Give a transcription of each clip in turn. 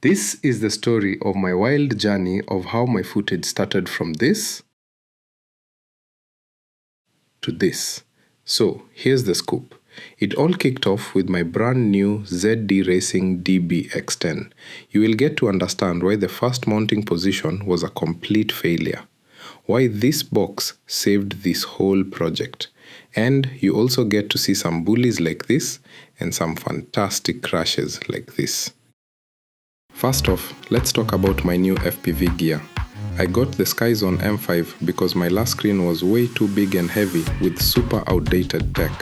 This is the story of my wild journey of how my footage started from this to this. So here's the scoop. It all kicked off with my brand new ZD Racing DBX10. You will get to understand why the first mounting position was a complete failure, why this box saved this whole project, and you also get to see some bullies like this and some fantastic crashes like this. First off, let's talk about my new FPV gear. I got the Skyzone M5 because my last screen was way too big and heavy with super outdated tech.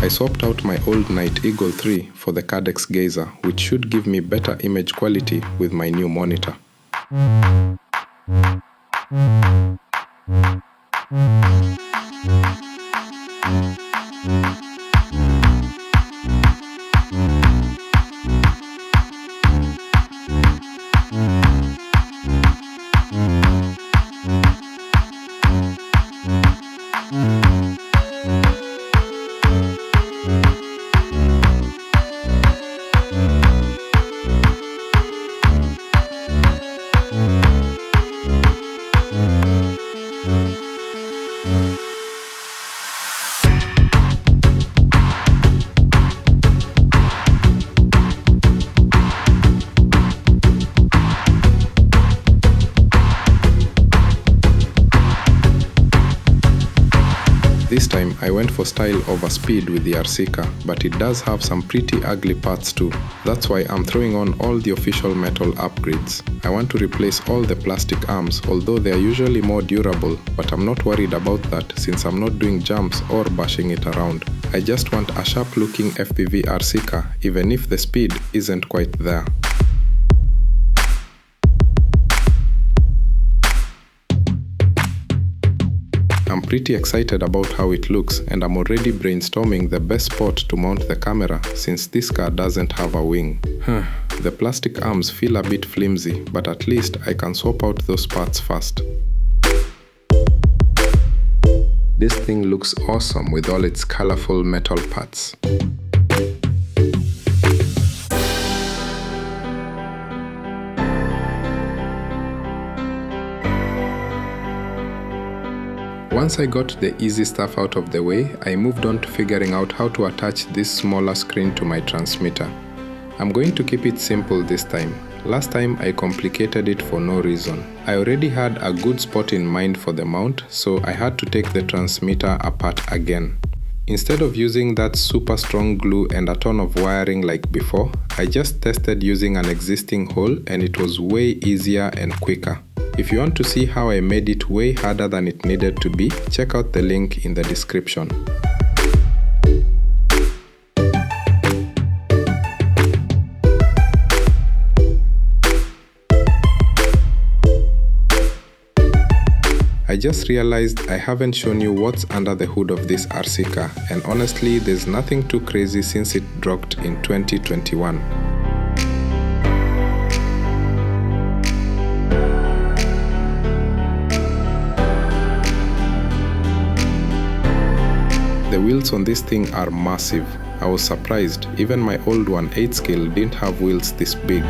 I swapped out my old Night Eagle 3 for the Cadex Gazer, which should give me better image quality with my new monitor. This time I went for style over speed with the RCcar, but it does have some pretty ugly parts too. That's why I'm throwing on all the official metal upgrades. I want to replace all the plastic arms, although they are usually more durable, but I'm not worried about that since I'm not doing jumps or bashing it around. I just want a sharp looking FPV RCcar, even if the speed isn't quite there. I'm pretty excited about how it looks, and I'm already brainstorming the best spot to mount the camera since this car doesn't have a wing. The plastic arms feel a bit flimsy, but at least I can swap out those parts fast. This thing looks awesome with all its colorful metal parts. Once I got the easy stuff out of the way, I moved on to figuring out how to attach this smaller screen to my transmitter. I'm going to keep it simple this time. Last time I complicated it for no reason. I already had a good spot in mind for the mount, so I had to take the transmitter apart again. Instead of using that super strong glue and a ton of wiring like before, I just tested using an existing hole and it was way easier and quicker. If you want to see how I made it way harder than it needed to be, check out the link in the description. I just realized I haven't shown you what's under the hood of this RCcar, and honestly there's nothing too crazy since it dropped in 2021. The wheels on this thing are massive. I was surprised, even my old one 8 scale didn't have wheels this big.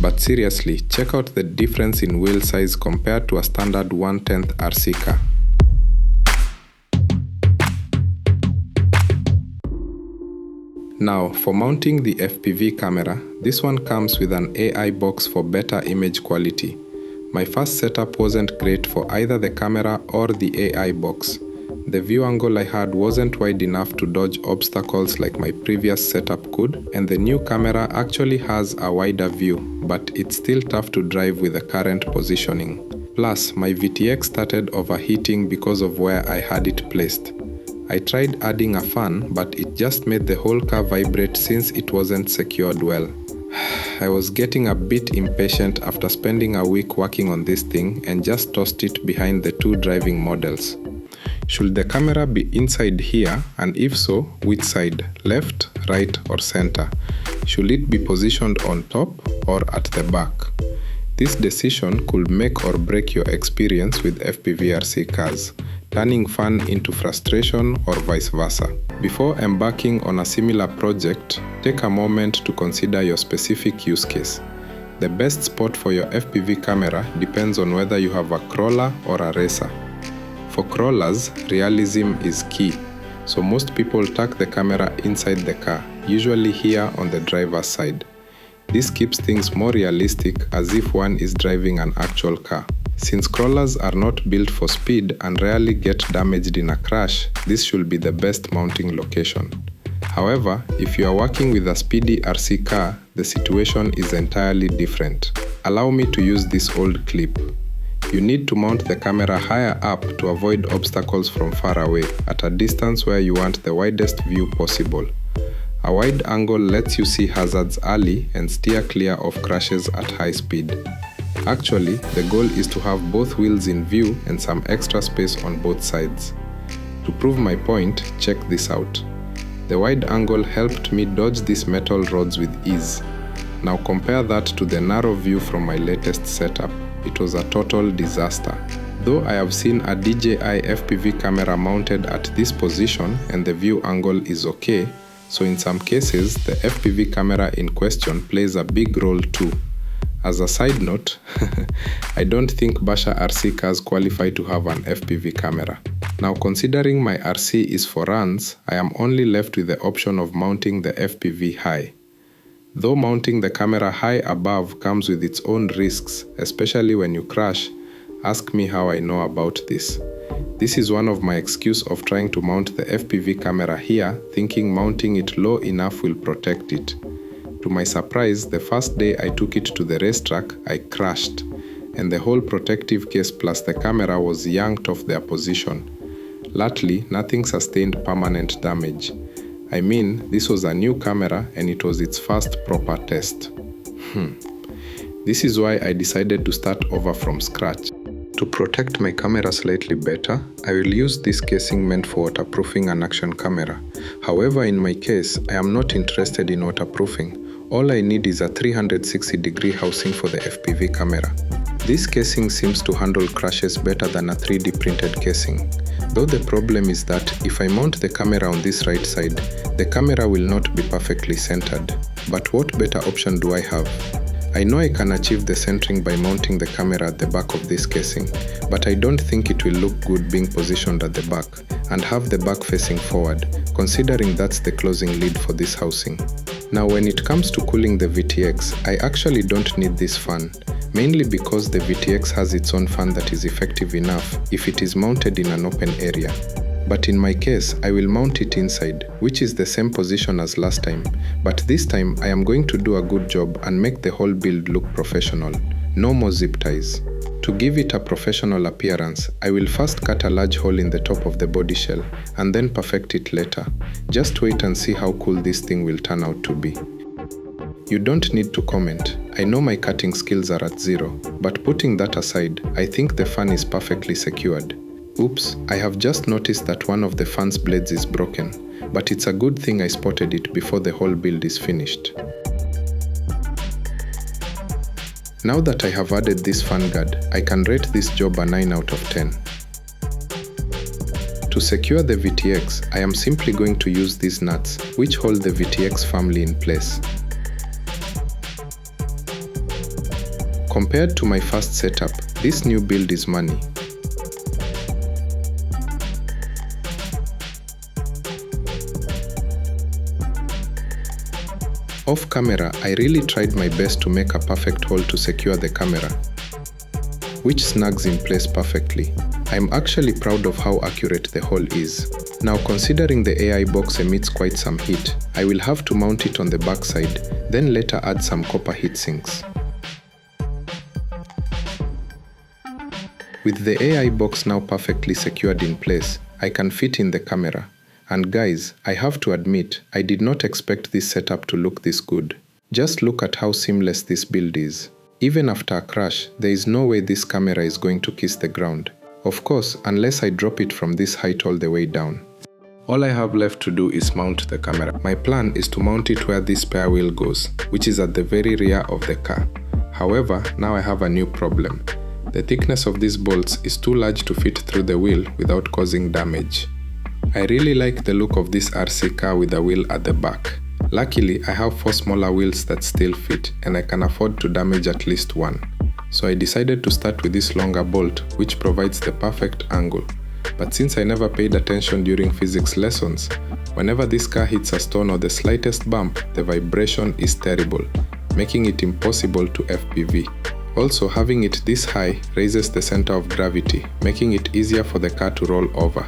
But seriously, check out the difference in wheel size compared to a standard 1/10 RCcar. Now, for mounting the FPV camera, this one comes with an AI box for better image quality. My first setup wasn't great for either the camera or the AI box. The view angle I had wasn't wide enough to dodge obstacles like my previous setup could, and the new camera actually has a wider view, but it's still tough to drive with the current positioning. Plus, my VTX started overheating because of where I had it placed. I tried adding a fan, but it just made the whole car vibrate since it wasn't secured well. I was getting a bit impatient after spending a week working on this thing and just tossed it behind the two driving models. Should the camera be inside here, and if so, which side, left, right or center? Should it be positioned on top or at the back? This decision could make or break your experience with FPV RC cars, turning fun into frustration or vice versa. Before embarking on a similar project, take a moment to consider your specific use case. The best spot for your FPV camera depends on whether you have a crawler or a racer. For crawlers, realism is key, so most people tuck the camera inside the car, usually here on the driver's side. This keeps things more realistic as if one is driving an actual car. Since crawlers are not built for speed and rarely get damaged in a crash, this should be the best mounting location. However, if you are working with a speedy RC car, the situation is entirely different. Allow me to use this old clip. You need to mount the camera higher up to avoid obstacles from far away, at a distance where you want the widest view possible. A wide angle lets you see hazards early and steer clear of crashes at high speed. Actually, the goal is to have both wheels in view and some extra space on both sides. To prove my point, check this out. The wide angle helped me dodge these metal rods with ease. Now compare that to the narrow view from my latest setup. It was a total disaster. Though I have seen a DJI FPV camera mounted at this position and the view angle is okay, so in some cases the FPV camera in question plays a big role too. As a side note, I don't think Basha RC cars qualify to have an FPV camera. Now considering my RC is for runs, I am only left with the option of mounting the FPV high. Though mounting the camera high above comes with its own risks, especially when you crash, ask me how I know about this. This is one of my excuses of trying to mount the FPV camera here, thinking mounting it low enough will protect it. To my surprise, the first day I took it to the racetrack, I crashed, and the whole protective case plus the camera was yanked off their position. Luckily, nothing sustained permanent damage. I mean, this was a new camera and it was its first proper test. This is why I decided to start over from scratch. To protect my camera slightly better, I will use this casing meant for waterproofing an action camera. However, in my case, I am not interested in waterproofing. All I need is a 360-degree housing for the FPV camera. This casing seems to handle crashes better than a 3D printed casing. Though the problem is that if I mount the camera on this right side, the camera will not be perfectly centered. But what better option do I have? I know I can achieve the centering by mounting the camera at the back of this casing, but I don't think it will look good being positioned at the back and have the back facing forward, considering that's the closing lid for this housing. Now when it comes to cooling the VTX, I actually don't need this fan, mainly because the VTX has its own fan that is effective enough if it is mounted in an open area. But in my case, I will mount it inside, which is the same position as last time, but this time I am going to do a good job and make the whole build look professional. No more zip ties. To give it a professional appearance, I will first cut a large hole in the top of the body shell and then perfect it later. Just wait and see how cool this thing will turn out to be. You don't need to comment. I know my cutting skills are at zero, but putting that aside, I think the fan is perfectly secured. Oops, I have just noticed that one of the fan's blades is broken, but it's a good thing I spotted it before the whole build is finished. Now that I have added this fan guard, I can rate this job a 9 out of 10. To secure the VTX, I am simply going to use these nuts, which hold the VTX firmly in place. Compared to my first setup, this new build is money. Off camera, I really tried my best to make a perfect hole to secure the camera, which snags in place perfectly. I'm actually proud of how accurate the hole is. Now considering the AI box emits quite some heat, I will have to mount it on the back side, then later add some copper heat sinks. With the AI box now perfectly secured in place, I can fit in the camera. And guys, I have to admit, I did not expect this setup to look this good. Just look at how seamless this build is. Even after a crash, there is no way this camera is going to kiss the ground. Of course, unless I drop it from this height all the way down. All I have left to do is mount the camera. My plan is to mount it where this spare wheel goes, which is at the very rear of the car. However, now I have a new problem. The thickness of these bolts is too large to fit through the wheel without causing damage. I really like the look of this RC car with a wheel at the back. Luckily, I have 4 smaller wheels that still fit and I can afford to damage at least one. So I decided to start with this longer bolt, which provides the perfect angle. But since I never paid attention during physics lessons, whenever this car hits a stone or the slightest bump, the vibration is terrible, making it impossible to FPV. Also, having it this high raises the center of gravity, making it easier for the car to roll over.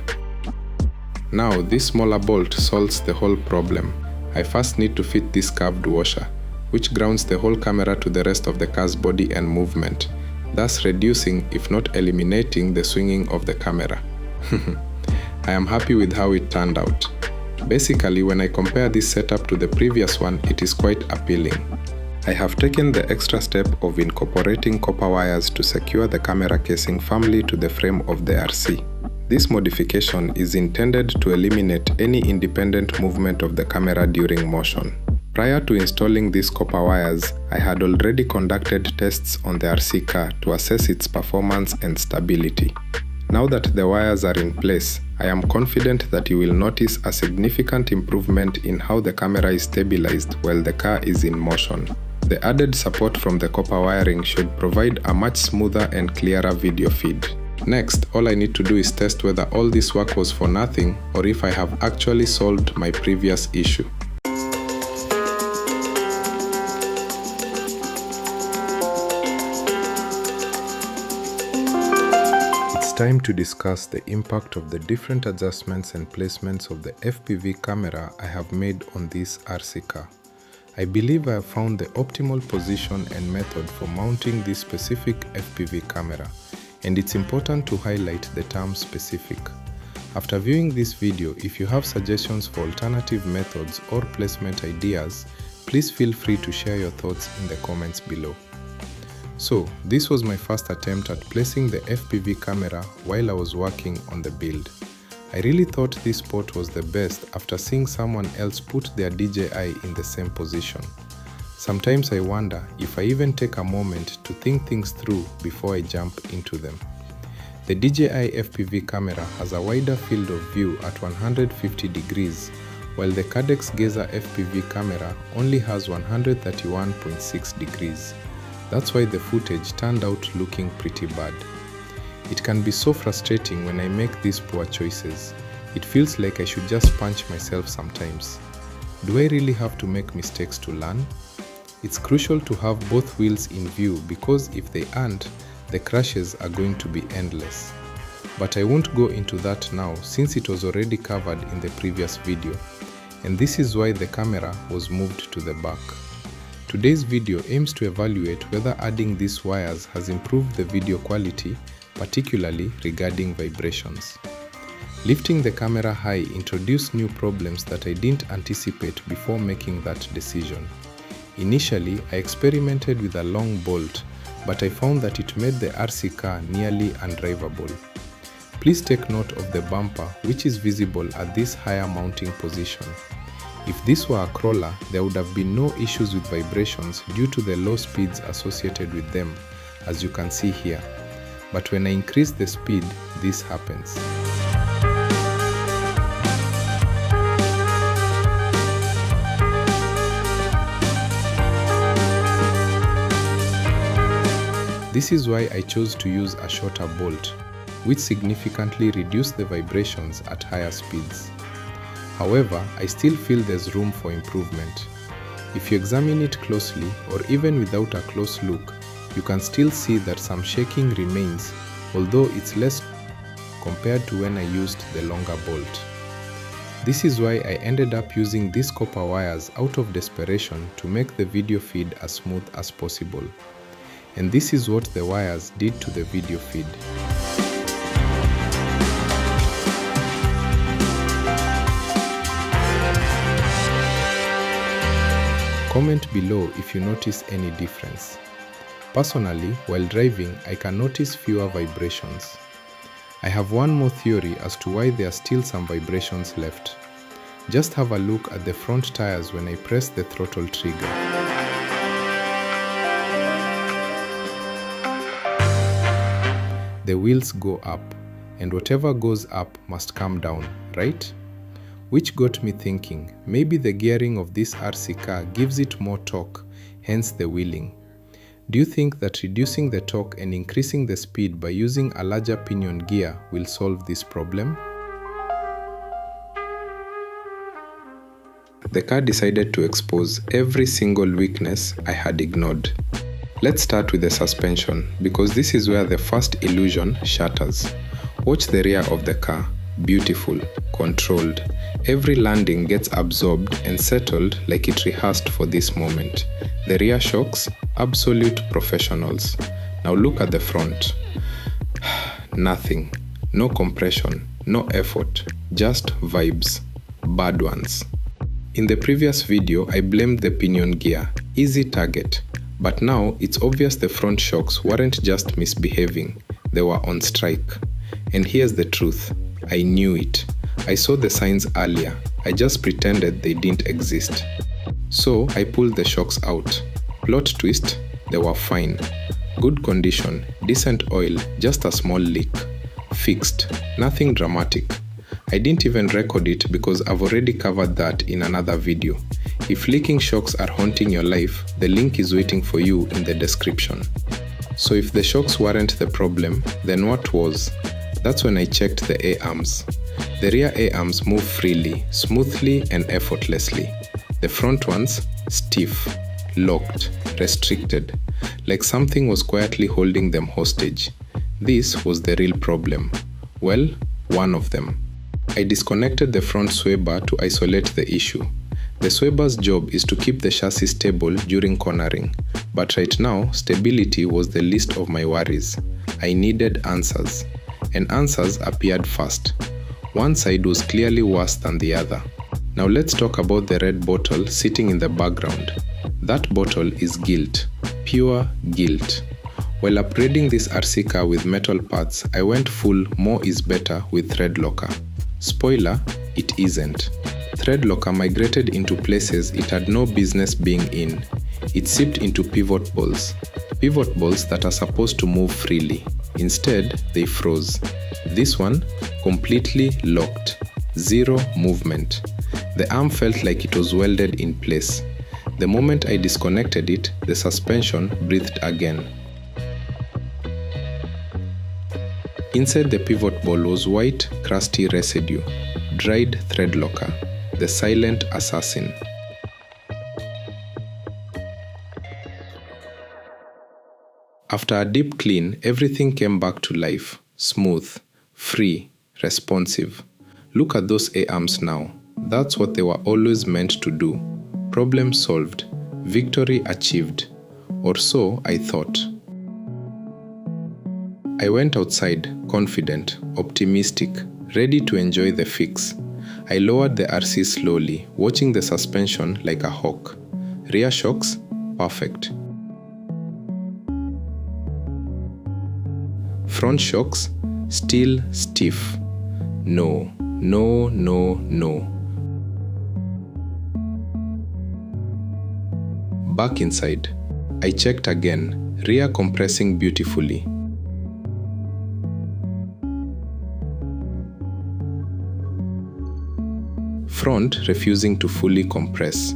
Now, this smaller bolt solves the whole problem. I first need to fit this curved washer, which grounds the whole camera to the rest of the car's body and movement, thus reducing, if not eliminating, the swinging of the camera. I am happy with how it turned out. Basically, when I compare this setup to the previous one, it is quite appealing. I have taken the extra step of incorporating copper wires to secure the camera casing firmly to the frame of the RC. This modification is intended to eliminate any independent movement of the camera during motion. Prior to installing these copper wires, I had already conducted tests on the RC car to assess its performance and stability. Now that the wires are in place, I am confident that you will notice a significant improvement in how the camera is stabilized while the car is in motion. The added support from the copper wiring should provide a much smoother and clearer video feed. Next, all I need to do is test whether all this work was for nothing or if I have actually solved my previous issue. It's time to discuss the impact of the different adjustments and placements of the FPV camera I have made on this RC car. I believe I have found the optimal position and method for mounting this specific FPV camera, and it's important to highlight the term specific. After viewing this video, if you have suggestions for alternative methods or placement ideas, please feel free to share your thoughts in the comments below. So, this was my first attempt at placing the FPV camera while I was working on the build. I really thought this spot was the best after seeing someone else put their DJI in the same position. Sometimes I wonder if I even take a moment to think things through before I jump into them. The DJI FPV camera has a wider field of view at 150 degrees, while the Cadex Gazer FPV camera only has 131.6 degrees. That's why the footage turned out looking pretty bad. It can be so frustrating when I make these poor choices. It feels like I should just punch myself sometimes. Do I really have to make mistakes to learn? It's crucial to have both wheels in view because if they aren't, the crashes are going to be endless. But I won't go into that now since it was already covered in the previous video, and this is why the camera was moved to the back. Today's video aims to evaluate whether adding these wires has improved the video quality, particularly regarding vibrations. Lifting the camera high introduced new problems that I didn't anticipate before making that decision. Initially, I experimented with a long bolt, but I found that it made the RC car nearly undrivable. Please take note of the bumper, which is visible at this higher mounting position. If this were a crawler, there would have been no issues with vibrations due to the low speeds associated with them, as you can see here. But when I increase the speed, this happens. This is why I chose to use a shorter bolt, which significantly reduced the vibrations at higher speeds. However, I still feel there's room for improvement. If you examine it closely, or even without a close look, you can still see that some shaking remains, although it's less compared to when I used the longer bolt. This is why I ended up using these copper wires out of desperation to make the video feed as smooth as possible. And this is what the wires did to the video feed. Comment below if you notice any difference. Personally, while driving, I can notice fewer vibrations. I have one more theory as to why there are still some vibrations left. Just have a look at the front tires when I press the throttle trigger. The wheels go up, and whatever goes up must come down, right? Which got me thinking, maybe the gearing of this RC car gives it more torque, hence the wheeling. Do you think that reducing the torque and increasing the speed by using a larger pinion gear will solve this problem? The car decided to expose every single weakness I had ignored. Let's start with the suspension, because this is where the first illusion shatters. Watch the rear of the car. Beautiful, controlled. Every landing gets absorbed and settled like it rehearsed for this moment. The rear shocks, absolute professionals. Now look at the front. Nothing. No compression, no effort, just vibes. Bad ones. In the previous video, I blamed the pinion gear. Easy target. But now, it's obvious the front shocks weren't just misbehaving. They were on strike. And here's the truth. I knew it. I saw the signs earlier. I just pretended they didn't exist. So I pulled the shocks out. Plot twist, they were fine. Good condition, decent oil, just a small leak. Fixed, nothing dramatic. I didn't even record it because I've already covered that in another video. If leaking shocks are haunting your life, the link is waiting for you in the description. So if the shocks weren't the problem, then what was? That's when I checked the A-arms. The rear A-arms move freely, smoothly and effortlessly. The front ones, stiff, locked, restricted, like something was quietly holding them hostage. This was the real problem. Well, one of them. I disconnected the front sway bar to isolate the issue. The sway bar's job is to keep the chassis stable during cornering, but right now, stability was the least of my worries. I needed answers. And answers appeared fast. One side was clearly worse than the other. Now let's talk about the red bottle sitting in the background. That bottle is guilt. Pure guilt. While upgrading this RC car with metal parts, I went full more is better with thread locker. Spoiler, it isn't. Thread locker migrated into places it had no business being in. It seeped into pivot balls. Pivot balls that are supposed to move freely. Instead, they froze. This one, completely locked. Zero movement. The arm felt like it was welded in place. The moment I disconnected it, the suspension breathed again. Inside the pivot ball was white, crusty residue. Dried thread locker. The silent assassin. After a deep clean, everything came back to life. Smooth, free, responsive. Look at those A-arms now. That's what they were always meant to do. Problem solved. Victory achieved. Or so I thought. I went outside, confident, optimistic, ready to enjoy the fix. I lowered the RC slowly, watching the suspension like a hawk. Rear shocks, perfect. Front shocks, still stiff. No, no, no, no. Back inside. I checked again, rear compressing beautifully. Front refusing to fully compress.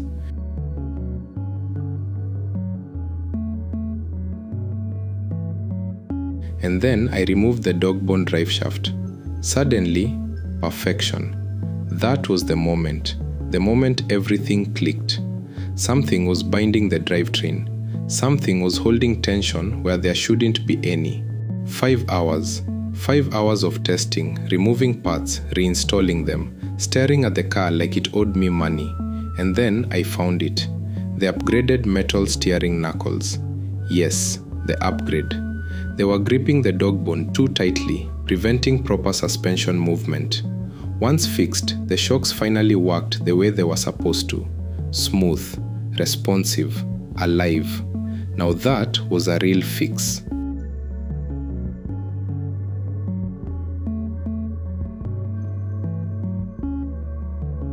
And then I removed the dog bone drive shaft. Suddenly, perfection. That was the moment everything clicked. Something was binding the drivetrain. Something was holding tension where there shouldn't be any. 5 hours. 5 hours of testing, removing parts, reinstalling them, staring at the car like it owed me money. And then I found it. The upgraded metal steering knuckles. Yes, the upgrade. They were gripping the dog bone too tightly, preventing proper suspension movement. Once fixed, the shocks finally worked the way they were supposed to. Smooth, responsive, alive. Now that was a real fix.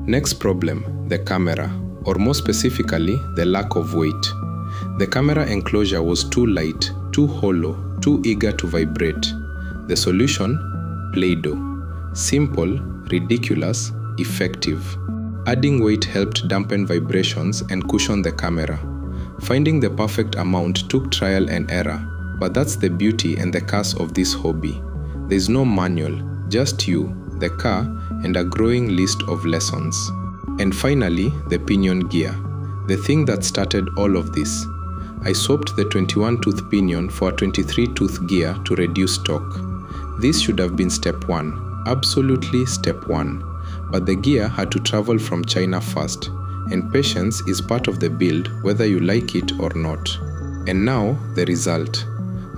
Next problem, the camera, or more specifically, the lack of weight. The camera enclosure was too light, too hollow, too eager to vibrate. The solution? Play-Doh. Simple, ridiculous, effective. Adding weight helped dampen vibrations and cushion the camera. Finding the perfect amount took trial and error, but that's the beauty and the curse of this hobby. There's no manual, just you, the car, and a growing list of lessons. And finally, the pinion gear, the thing that started all of this. I swapped the 21-tooth pinion for a 23-tooth gear to reduce torque. This should have been step 1, absolutely step 1. But the gear had to travel from China first, and patience is part of the build whether you like it or not. And now, the result.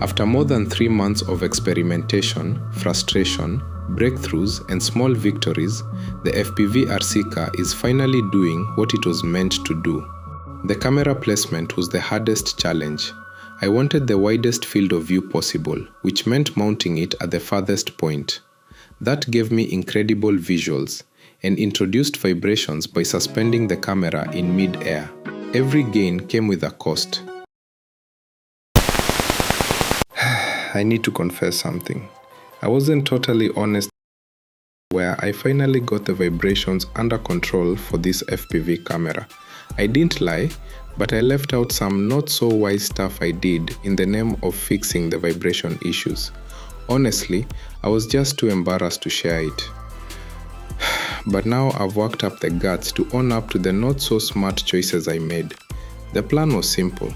After more than 3 months of experimentation, frustration, breakthroughs, and small victories, the FPV RCcar is finally doing what it was meant to do. The camera placement was the hardest challenge. I wanted the widest field of view possible, which meant mounting it at the farthest point. That gave me incredible visuals, and introduced vibrations by suspending the camera in mid-air. Every gain came with a cost. I need to confess something. I wasn't totally honest where I finally got the vibrations under control for this FPV camera. I didn't lie, but I left out some not so wise stuff I did in the name of fixing the vibration issues. Honestly, I was just too embarrassed to share it. But now I've worked up the guts to own up to the not so smart choices I made. The plan was simple.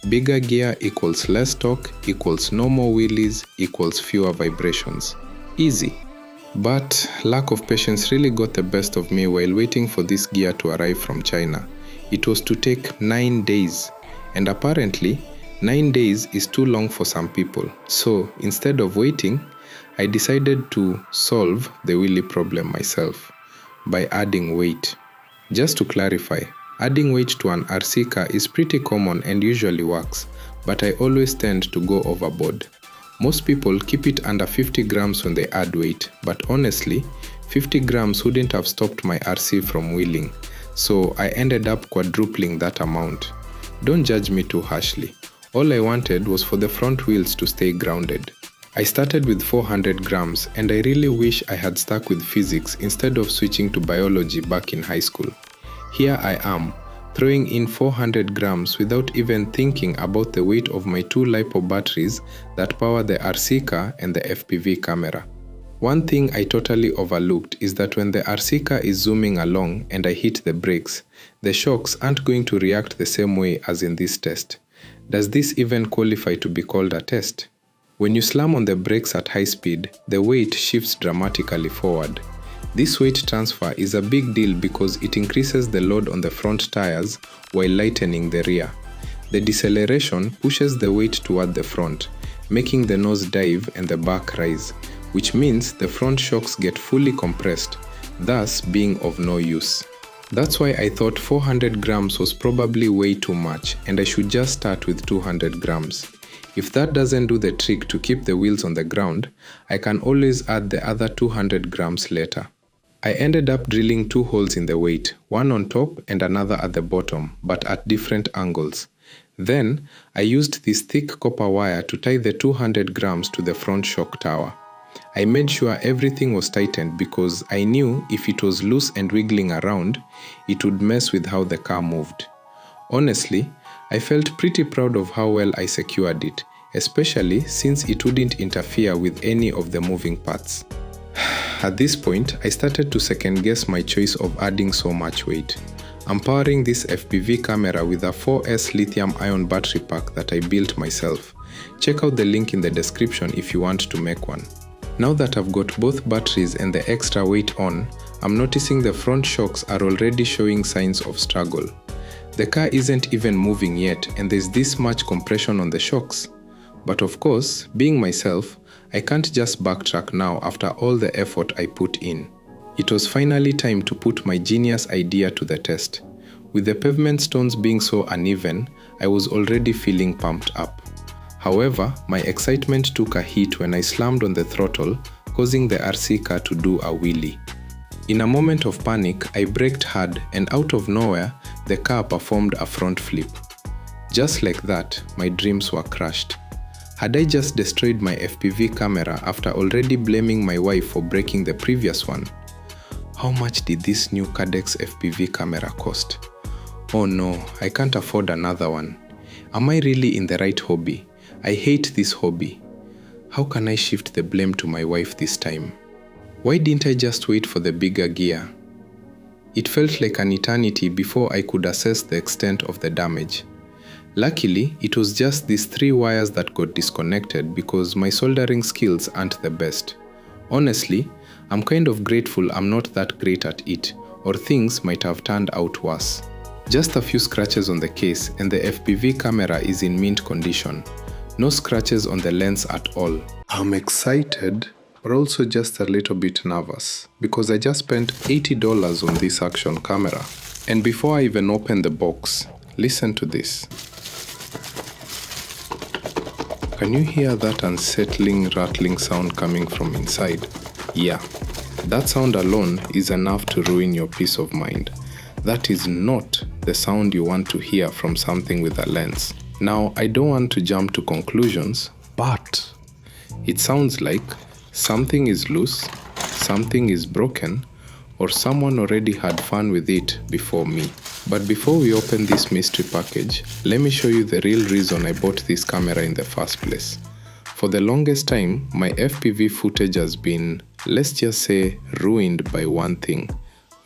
Bigger gear equals less torque equals no more wheelies equals fewer vibrations. Easy. But lack of patience really got the best of me while waiting for this gear to arrive from China. It was to take 9 days, and apparently 9 days is too long for some people. So instead of waiting, I decided to solve the wheelie problem myself by adding weight. Just to clarify, adding weight to an RCcar is pretty common and usually works, but I always tend to go overboard. Most people keep it under 50 grams when they add weight, but honestly, 50 grams wouldn't have stopped my RC from wheeling, so I ended up quadrupling that amount. Don't judge me too harshly. All I wanted was for the front wheels to stay grounded. I started with 400 grams and I really wish I had stuck with physics instead of switching to biology back in high school. Here I am, throwing in 400 grams without even thinking about the weight of my 2 LiPo batteries that power the RCcar and the FPV camera. One thing I totally overlooked is that when the RCcar is zooming along and I hit the brakes, the shocks aren't going to react the same way as in this test. Does this even qualify to be called a test? When you slam on the brakes at high speed, the weight shifts dramatically forward. This weight transfer is a big deal because it increases the load on the front tires while lightening the rear. The deceleration pushes the weight toward the front, making the nose dive and the back rise, which means the front shocks get fully compressed, thus being of no use. That's why I thought 400 grams was probably way too much and I should just start with 200 grams. If that doesn't do the trick to keep the wheels on the ground, I can always add the other 200 grams later. I ended up drilling 2 holes in the weight, one on top and another at the bottom, but at different angles. Then, I used this thick copper wire to tie the 200 grams to the front shock tower. I made sure everything was tightened because I knew if it was loose and wiggling around, it would mess with how the car moved. Honestly, I felt pretty proud of how well I secured it, especially since it wouldn't interfere with any of the moving parts. At this point, I started to second guess my choice of adding so much weight. I'm powering this FPV camera with a 4S lithium-ion battery pack that I built myself. Check out the link in the description if you want to make one. Now that I've got both batteries and the extra weight on, I'm noticing the front shocks are already showing signs of struggle. The car isn't even moving yet and there's this much compression on the shocks. But of course, being myself, I can't just backtrack now after all the effort I put in. It was finally time to put my genius idea to the test. With the pavement stones being so uneven, I was already feeling pumped up. However, my excitement took a hit when I slammed on the throttle, causing the RC car to do a wheelie. In a moment of panic, I braked hard and out of nowhere, the car performed a front flip. Just like that, my dreams were crushed. Had I just destroyed my FPV camera after already blaming my wife for breaking the previous one? How much did this new Cadex FPV camera cost? Oh no, I can't afford another one. Am I really in the right hobby? I hate this hobby. How can I shift the blame to my wife this time? Why didn't I just wait for the bigger gear? It felt like an eternity before I could assess the extent of the damage. Luckily, it was just these 3 wires that got disconnected because my soldering skills aren't the best. Honestly, I'm kind of grateful I'm not that great at it, or things might have turned out worse. Just a few scratches on the case and the FPV camera is in mint condition. No scratches on the lens at all. I'm excited, but also just a little bit nervous because I just spent $80 on this action camera. And before I even open the box, listen to this. Can you hear that unsettling rattling sound coming from inside? Yeah, that sound alone is enough to ruin your peace of mind. That is not the sound you want to hear from something with a lens. Now, I don't want to jump to conclusions, but it sounds like something is loose, something is broken, or someone already had fun with it before me. But before we open this mystery package, let me show you the real reason I bought this camera in the first place. For the longest time, my FPV footage has been, let's just say, ruined by one thing: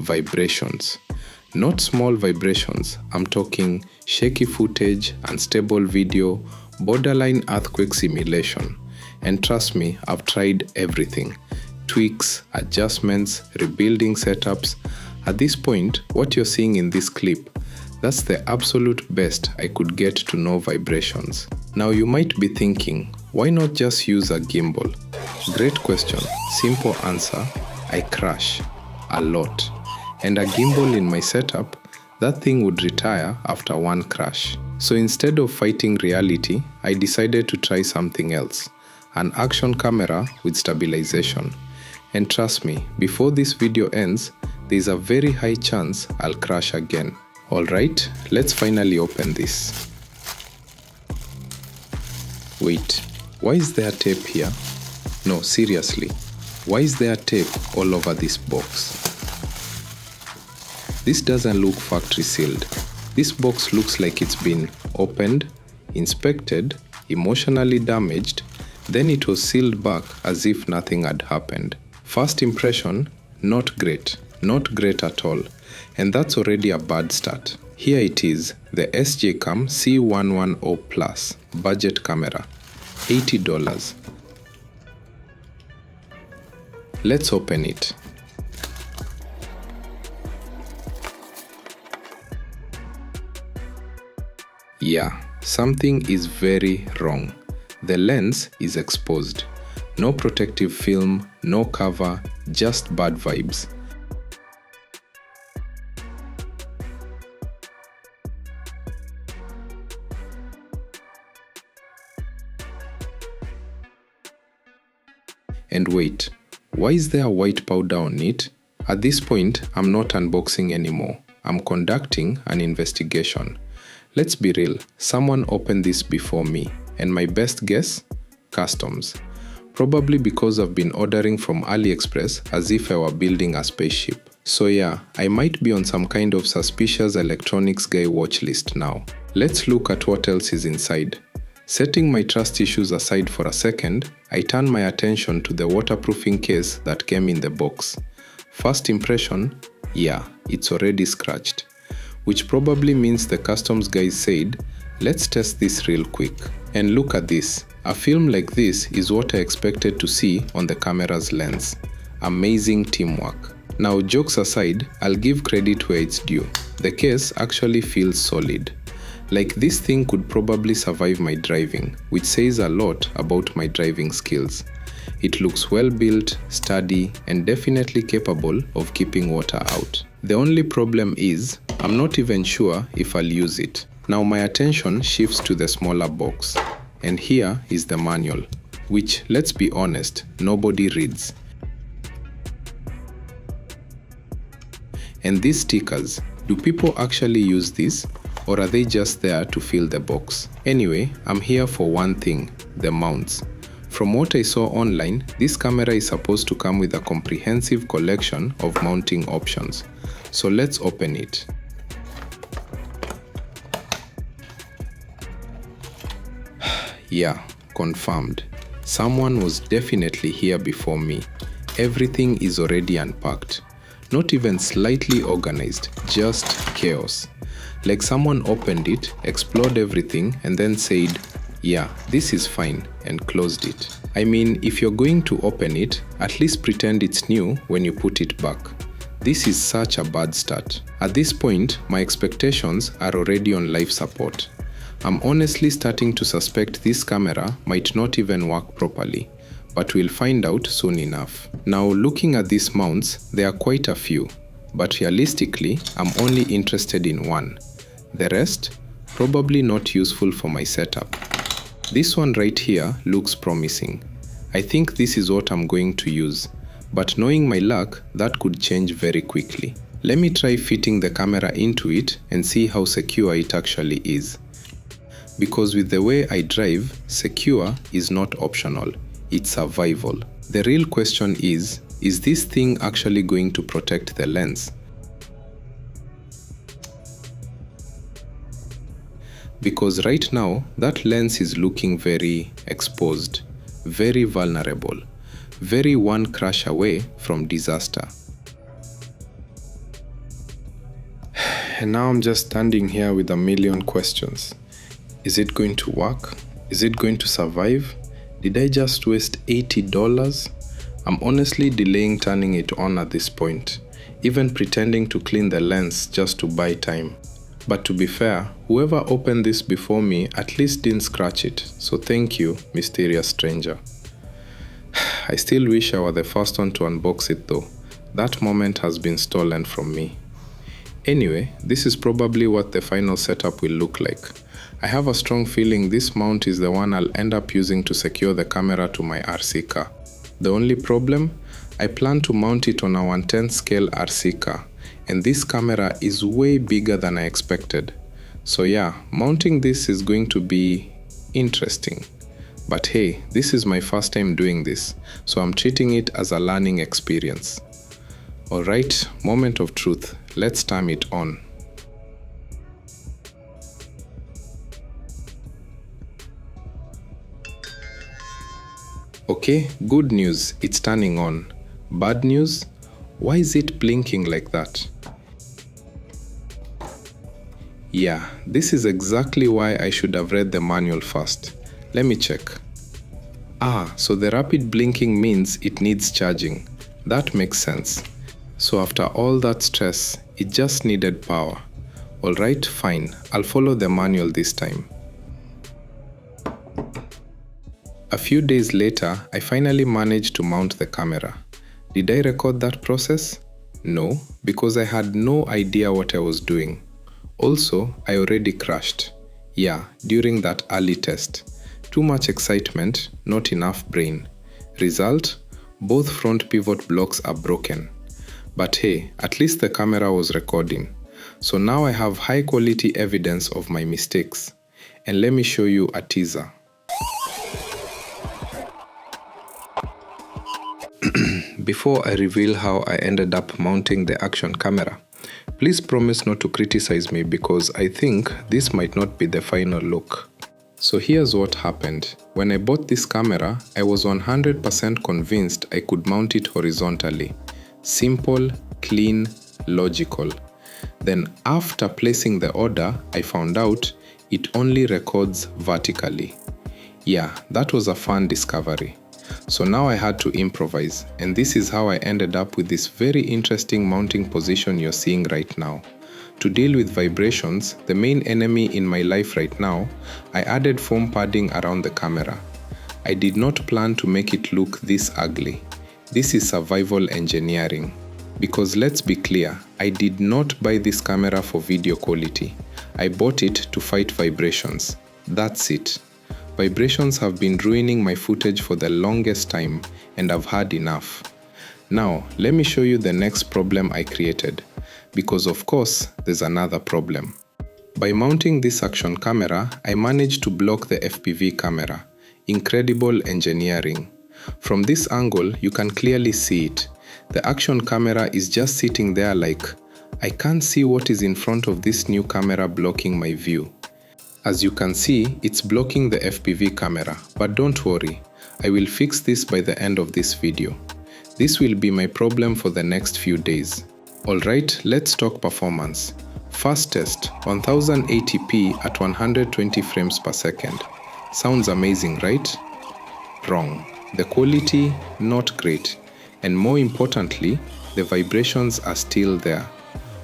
vibrations. Not small vibrations, I'm talking shaky footage, unstable video, borderline earthquake simulation. And trust me, I've tried everything. Tweaks, adjustments, rebuilding setups. At this point, what you're seeing in this clip, that's the absolute best I could get to no vibrations. Now you might be thinking, why not just use a gimbal? Great question. Simple answer, I crash a lot. And a gimbal in my setup, that thing would retire after one crash. So instead of fighting reality, I decided to try something else. An action camera with stabilization. And trust me, before this video ends, there's a very high chance I'll crash again. Alright, let's finally open this. Wait, why is there tape here? No, seriously, why is there tape all over this box? This doesn't look factory sealed. This box looks like it's been opened, inspected, emotionally damaged, then it was sealed back as if nothing had happened. First impression, not great. Not great at all. And that's already a bad start. Here it is, the SJCam C110 Plus budget camera, $80. Let's open it. Yeah, something is very wrong. The lens is exposed. No protective film, no cover, just bad vibes. And wait, why is there white powder on it? At this point, I'm not unboxing anymore. I'm conducting an investigation. Let's be real, someone opened this before me, and my best guess? Customs. Probably because I've been ordering from AliExpress as if I were building a spaceship. So yeah, I might be on some kind of suspicious electronics guy watch list now. Let's look at what else is inside. Setting my trust issues aside for a second, I turn my attention to the waterproofing case that came in the box. First impression, yeah, it's already scratched. Which probably means the customs guys said, let's test this real quick. And look at this. A film like this is what I expected to see on the camera's lens. Amazing teamwork. Now jokes aside, I'll give credit where it's due. The case actually feels solid. Like this thing could probably survive my driving, which says a lot about my driving skills. It looks well built, sturdy, and definitely capable of keeping water out. The only problem is, I'm not even sure if I'll use it. Now my attention shifts to the smaller box. And here is the manual, which, let's be honest, nobody reads. And these stickers, do people actually use these? Or are they just there to fill the box? Anyway, I'm here for one thing, the mounts. From what I saw online, this camera is supposed to come with a comprehensive collection of mounting options. So let's open it. Yeah, confirmed. Someone was definitely here before me. Everything is already unpacked. Not even slightly organized, just chaos. Like someone opened it, explored everything, and then said, yeah, this is fine, and closed it. I mean, if you're going to open it, at least pretend it's new when you put it back. This is such a bad start. At this point, my expectations are already on life support. I'm honestly starting to suspect this camera might not even work properly, but we'll find out soon enough. Now, looking at these mounts, there are quite a few, but realistically, I'm only interested in one. The rest, probably not useful for my setup. This one right here looks promising. I think this is what I'm going to use, but knowing my luck, that could change very quickly. Let me try fitting the camera into it and see how secure it actually is. Because with the way I drive, secure is not optional, it's survival. The real question is this thing actually going to protect the lens? Because right now, that lens is looking very exposed, very vulnerable, very one crash away from disaster. And now I'm just standing here with a million questions. Is it going to work? Is it going to survive? Did I just waste $80? I'm honestly delaying turning it on at this point, even pretending to clean the lens just to buy time. But to be fair, whoever opened this before me at least didn't scratch it, so thank you, mysterious stranger. I still wish I were the first one to unbox it though. That moment has been stolen from me. Anyway, this is probably what the final setup will look like. I have a strong feeling this mount is the one I'll end up using to secure the camera to my RCcar. The only problem? I plan to mount it on a 1/10 scale RCcar, and this camera is way bigger than I expected. So yeah, mounting this is going to be interesting. But hey, this is my first time doing this, so I'm treating it as a learning experience. Alright, moment of truth. Let's turn it on. Okay, good news, it's turning on. Bad news? Why is it blinking like that? Yeah, this is exactly why I should have read the manual first. Let me check. So the rapid blinking means it needs charging. That makes sense. So after all that stress, it just needed power. Alright, fine, I'll follow the manual this time. A few days later, I finally managed to mount the camera. Did I record that process? No, because I had no idea what I was doing. Also, I already crashed. Yeah, during that early test. Too much excitement, not enough brain. Result? Both front pivot blocks are broken. But hey, at least the camera was recording. So now I have high quality evidence of my mistakes. And let me show you a teaser. Before I reveal how I ended up mounting the action camera, please promise not to criticize me because I think this might not be the final look. So here's what happened. When I bought this camera, I was 100% convinced I could mount it horizontally. Simple, clean, logical. Then after placing the order, I found out it only records vertically. Yeah, that was a fun discovery. So now I had to improvise, and this is how I ended up with this very interesting mounting position you're seeing right now. To deal with vibrations, the main enemy in my life right now, I added foam padding around the camera. I did not plan to make it look this ugly. This is survival engineering. Because let's be clear, I did not buy this camera for video quality. I bought it to fight vibrations. That's it. Vibrations have been ruining my footage for the longest time, and I've had enough. Now, let me show you the next problem I created. Because of course, there's another problem. By mounting this action camera, I managed to block the FPV camera. Incredible engineering. From this angle, you can clearly see it. The action camera is just sitting there like, I can't see what is in front of this new camera blocking my view. As you can see, it's blocking the FPV camera, but don't worry, I will fix this by the end of this video. This will be my problem for the next few days. Alright, let's talk performance. First test, 1080p at 120 frames per second. Sounds amazing, right? Wrong. The quality, not great. And more importantly, the vibrations are still there,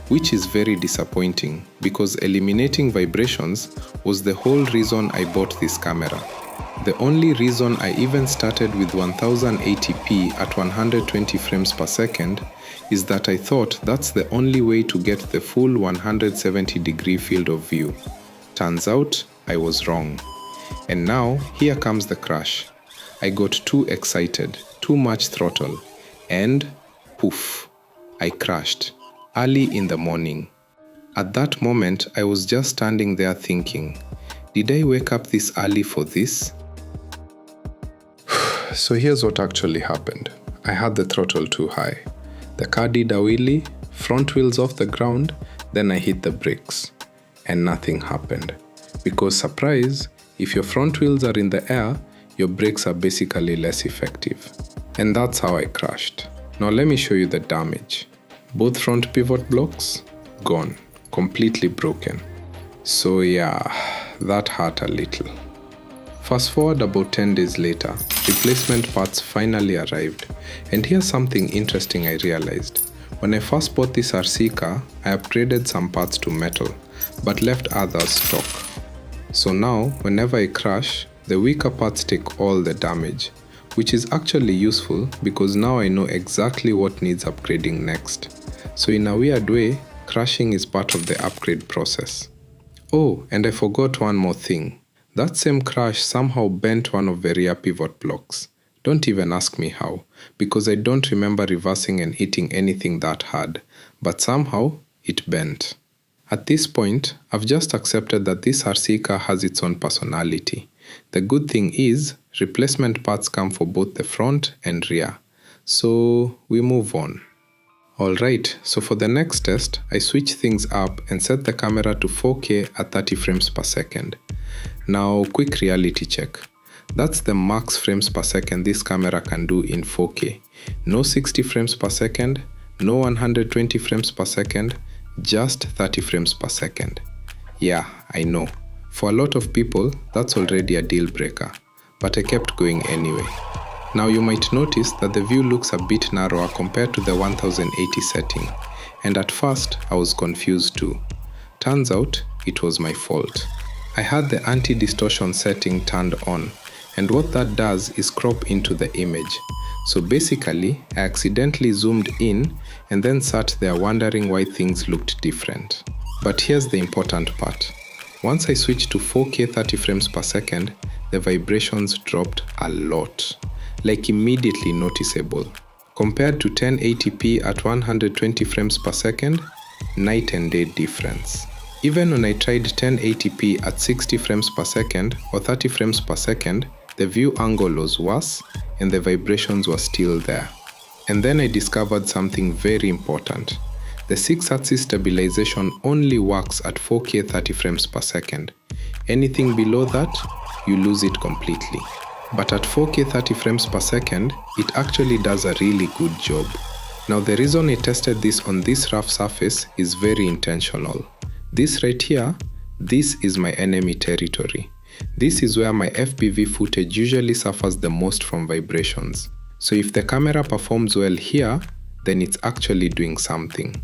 which is very disappointing because eliminating vibrations was the whole reason I bought this camera. The only reason I even started with 1080p at 120 frames per second is that I thought that's the only way to get the full 170-degree field of view. Turns out, I was wrong. And now, here comes the crash. I got too excited, too much throttle, and poof, I crashed, early in the morning. At that moment, I was just standing there thinking, did I wake up this early for this? So here's what actually happened. I had the throttle too high. The car did a wheelie, front wheels off the ground, then I hit the brakes. And nothing happened. Because surprise, if your front wheels are in the air, your brakes are basically less effective. And that's how I crashed. Now let me show you the damage. Both front pivot blocks, gone, completely broken. So yeah, that hurt a little. Fast forward about 10 days later, replacement parts finally arrived. And here's something interesting I realized. When I first bought this RCcar, I upgraded some parts to metal, but left others stock. So now, whenever I crash, the weaker parts take all the damage, which is actually useful because now I know exactly what needs upgrading next. So in a weird way, crashing is part of the upgrade process. Oh, and I forgot one more thing. That same crash somehow bent one of the rear pivot blocks. Don't even ask me how, because I don't remember reversing and hitting anything that hard, but somehow it bent. At this point, I've just accepted that this RCcar has its own personality. The good thing is, replacement parts come for both the front and rear. So we move on. Alright, so for the next test, I switch things up and set the camera to 4K at 30 frames per second. Now, quick reality check. That's the max frames per second this camera can do in 4K. No 60 frames per second, no 120 frames per second, just 30 frames per second. Yeah, I know. For a lot of people, that's already a deal breaker, but I kept going anyway. Now you might notice that the view looks a bit narrower compared to the 1080 setting, and at first I was confused too. Turns out, it was my fault. I had the anti-distortion setting turned on, and what that does is crop into the image. So basically, I accidentally zoomed in and then sat there wondering why things looked different. But here's the important part. Once I switched to 4K 30 frames per second, the vibrations dropped a lot. Like immediately noticeable. Compared to 1080p at 120 frames per second, night and day difference. Even when I tried 1080p at 60 frames per second or 30 frames per second, the view angle was worse and the vibrations were still there. And then I discovered something very important. The 6-axis stabilization only works at 4K 30 frames per second. Anything below that, you lose it completely. But at 4K 30 frames per second, it actually does a really good job. Now the reason I tested this on this rough surface is very intentional. This right here, this is my enemy territory. This is where my FPV footage usually suffers the most from vibrations. So if the camera performs well here, then it's actually doing something.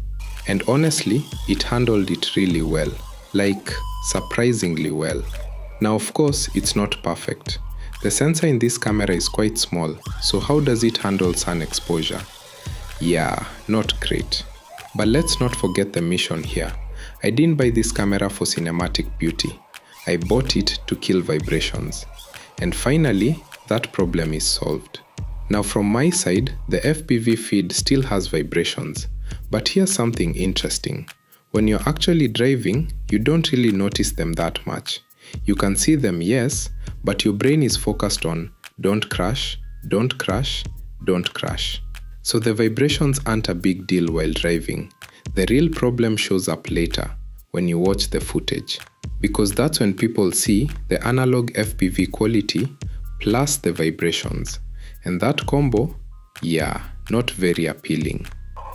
And honestly, it handled it really well. Like, surprisingly well. Now of course, it's not perfect. The sensor in this camera is quite small, so how does it handle sun exposure? Yeah, not great. But let's not forget the mission here. I didn't buy this camera for cinematic beauty. I bought it to kill vibrations. And finally, that problem is solved. Now from my side, the FPV feed still has vibrations. But here's something interesting. When you're actually driving, you don't really notice them that much. You can see them, yes, but your brain is focused on don't crash, don't crash, don't crash. So the vibrations aren't a big deal while driving. The real problem shows up later, when you watch the footage. Because that's when people see the analog FPV quality plus the vibrations. And that combo, yeah, not very appealing.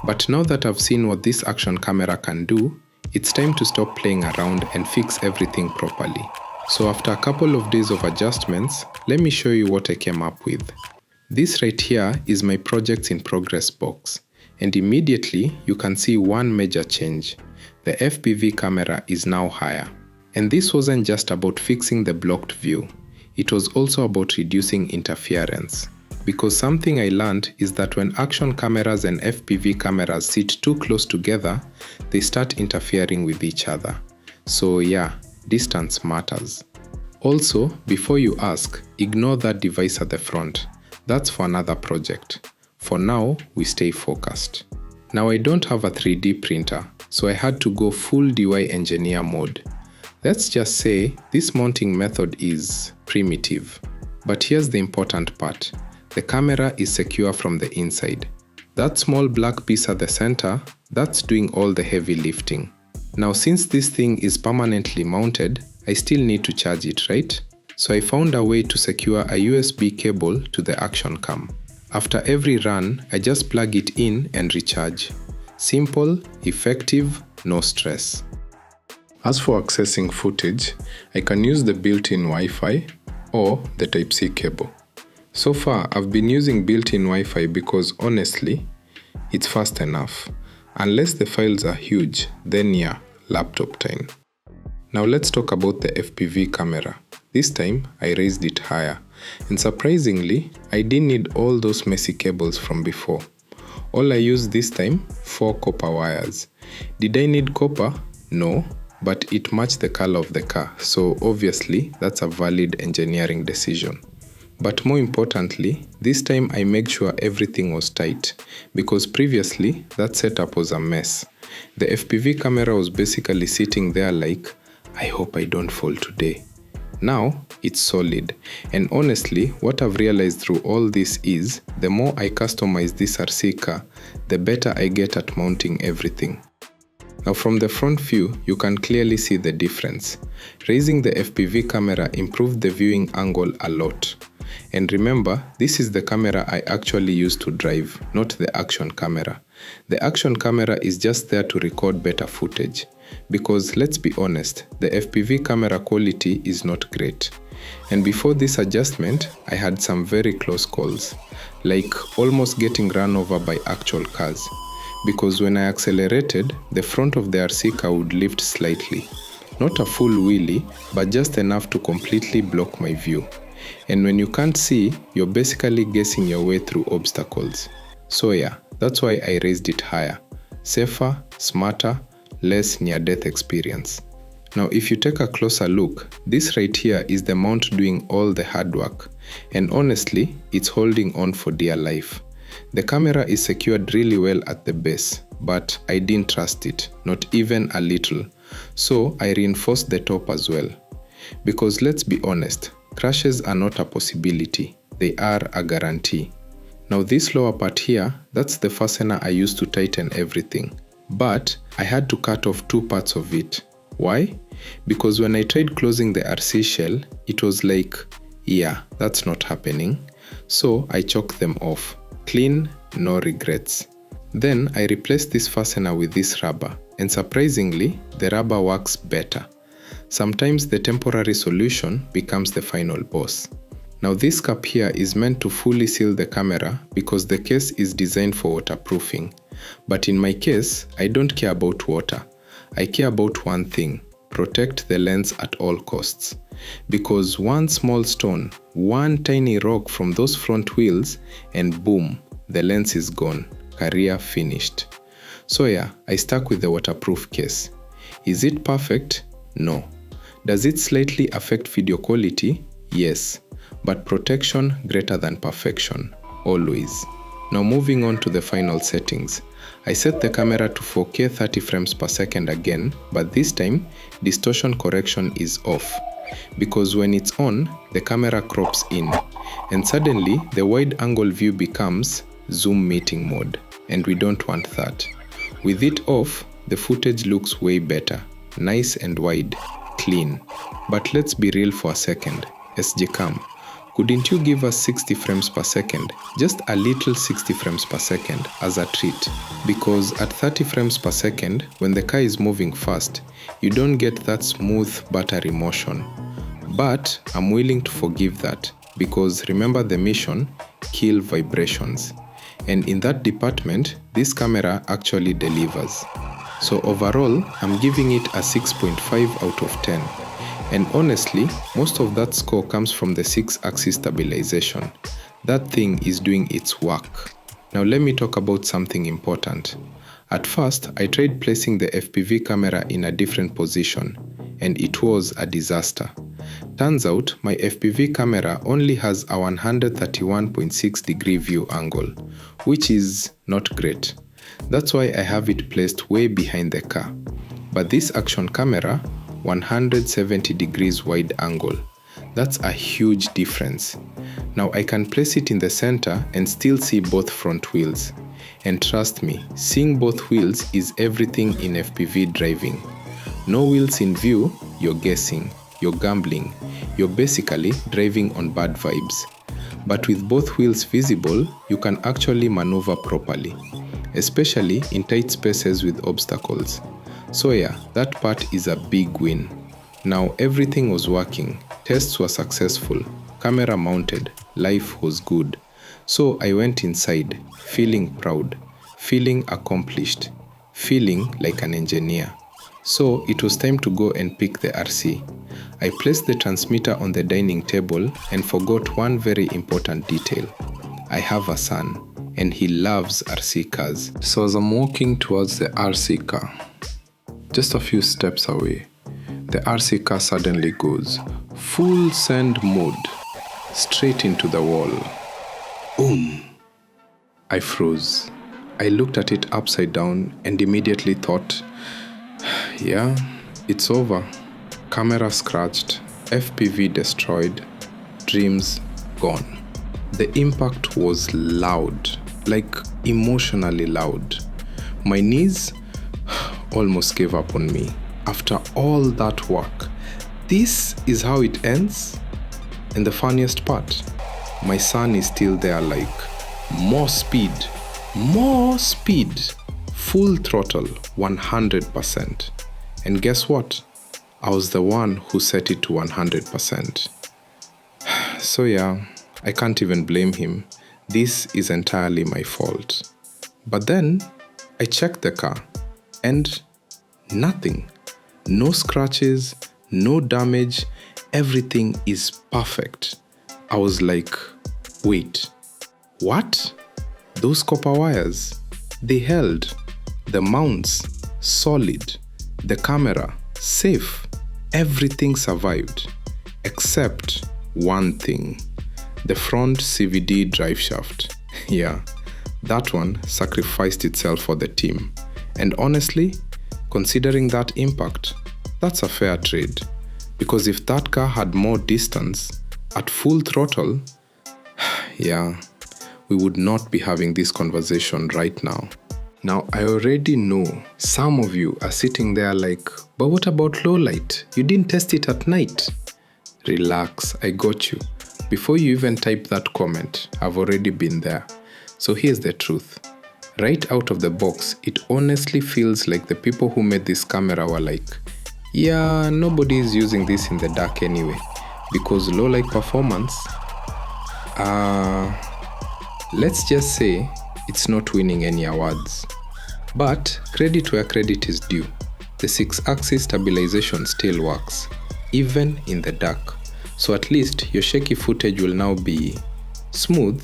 But now that I've seen what this action camera can do, it's time to stop playing around and fix everything properly. So after a couple of days of adjustments, let me show you what I came up with. This right here is my projects in progress box, and immediately you can see one major change. The FPV camera is now higher. And this wasn't just about fixing the blocked view, it was also about reducing interference. Because something I learned is that when action cameras and FPV cameras sit too close together, they start interfering with each other. So yeah, distance matters. Also, before you ask, ignore that device at the front. That's for another project. For now, we stay focused. Now I don't have a 3D printer, so I had to go full DIY engineer mode. Let's just say this mounting method is primitive. But here's the important part. The camera is secure from the inside. That small black piece at the center, that's doing all the heavy lifting. Now since this thing is permanently mounted, I still need to charge it, right? So I found a way to secure a USB cable to the action cam. After every run, I just plug it in and recharge. Simple, effective, no stress. As for accessing footage, I can use the built-in Wi-Fi or the Type-C cable. So far, I've been using built-in Wi-Fi because honestly, it's fast enough. Unless the files are huge, then yeah, laptop time. Now let's talk about the FPV camera. This time, I raised it higher. And surprisingly, I didn't need all those messy cables from before. All I used this time, 4 copper wires. Did I need copper? No, but it matched the color of the car, so obviously that's a valid engineering decision. But more importantly, this time I made sure everything was tight, because previously that setup was a mess. The FPV camera was basically sitting there like, I hope I don't fall today. Now, it's solid, and honestly, what I've realized through all this is, the more I customize this RCcar, the better I get at mounting everything. Now from the front view, you can clearly see the difference. Raising the FPV camera improved the viewing angle a lot. And remember, this is the camera I actually use to drive, not the action camera. The action camera is just there to record better footage. Because let's be honest, the FPV camera quality is not great. And before this adjustment, I had some very close calls, like almost getting run over by actual cars. Because when I accelerated, the front of the RCcar would lift slightly. Not a full wheelie, but just enough to completely block my view. And when you can't see, you're basically guessing your way through obstacles. So yeah, that's why I raised it higher. Safer, smarter, less near-death experience. Now if you take a closer look, this right here is the mount doing all the hard work. And honestly, it's holding on for dear life. The camera is secured really well at the base, but I didn't trust it, not even a little. So I reinforced the top as well. Because let's be honest, crashes are not a possibility, they are a guarantee. Now this lower part here, that's the fastener I used to tighten everything. But I had to cut off 2 parts of it. Why? Because when I tried closing the RC shell, it was like, yeah, that's not happening. So I chalked them off. Clean, no regrets. Then I replaced this fastener with this rubber, and surprisingly, the rubber works better. Sometimes the temporary solution becomes the final boss. Now this cap here is meant to fully seal the camera because the case is designed for waterproofing. But in my case, I don't care about water. I care about one thing: protect the lens at all costs. Because one small stone, one tiny rock from those front wheels, and boom, the lens is gone. career finished. So yeah, I stuck with the waterproof case. Is it perfect? No. Does it slightly affect video quality? Yes. But protection greater than perfection, always. Now moving on to the final settings. I set the camera to 4K 30 frames per second again, but this time distortion correction is off. Because when it's on, the camera crops in, and suddenly the wide angle view becomes zoom meeting mode, and we don't want that. With it off, the footage looks way better, nice and wide, clean. But let's be real for a second. SGCam, couldn't you give us 60 frames per second, just a little 60 frames per second as a treat? Because at 30 frames per second, when the car is moving fast, you don't get that smooth buttery motion. But I'm willing to forgive that, because remember the mission, kill vibrations. And in that department, this camera actually delivers. So overall, I'm giving it a 6.5 out of 10. And honestly, most of that score comes from the 6-axis stabilization. That thing is doing its work. Now let me talk about something important. At first, I tried placing the FPV camera in a different position, and it was a disaster. Turns out, my FPV camera only has a 131.6 degree view angle, which is not great. That's why I have it placed way behind the car. But this action camera, 170 degrees wide angle. That's a huge difference. Now I can place it in the center and still see both front wheels. And trust me, seeing both wheels is everything in FPV driving. No wheels in view, you're guessing, you're gambling, you're basically driving on bad vibes. But with both wheels visible, you can actually maneuver properly, especially in tight spaces with obstacles. So yeah, that part is a big win. Now everything was working, tests were successful, camera mounted, life was good. So I went inside, feeling proud, feeling accomplished, feeling like an engineer. So it was time to go and pick the RC. I placed the transmitter on the dining table and forgot one very important detail. I have a son, and he loves RC cars. So as I'm walking towards the RC car, just a few steps away, the RC car suddenly goes full send mode, straight into the wall. Boom! I froze. I looked at it upside down and immediately thought, yeah, it's over. Camera scratched, FPV destroyed, dreams gone. The impact was loud, like emotionally loud. My knees almost gave up on me. After all that work, this is how it ends? And the funniest part, my son is still there like, more speed, full throttle, 100%. And guess what? I was the one who set it to 100%. So yeah, I can't even blame him. This is entirely my fault. But then, I checked the car, and nothing. No scratches, no damage, everything is perfect. I was like, wait, what? Those copper wires, they held. The mounts, solid. The camera, safe. Everything survived. Except one thing. The front CVD drive shaft. Yeah, that one sacrificed itself for the team. And honestly, considering that impact, that's a fair trade. Because if that car had more distance, at full throttle, yeah, we would not be having this conversation right now. Now, I already know some of you are sitting there like, but what about low light? You didn't test it at night. Relax, I got you. Before you even type that comment, I've already been there. So here's the truth. Right out of the box, it honestly feels like the people who made this camera were like, yeah, nobody is using this in the dark anyway, because low light performance, let's just say it's not winning any awards. But credit where credit is due. The 6-axis stabilization still works, even in the dark. So at least your shaky footage will now be smooth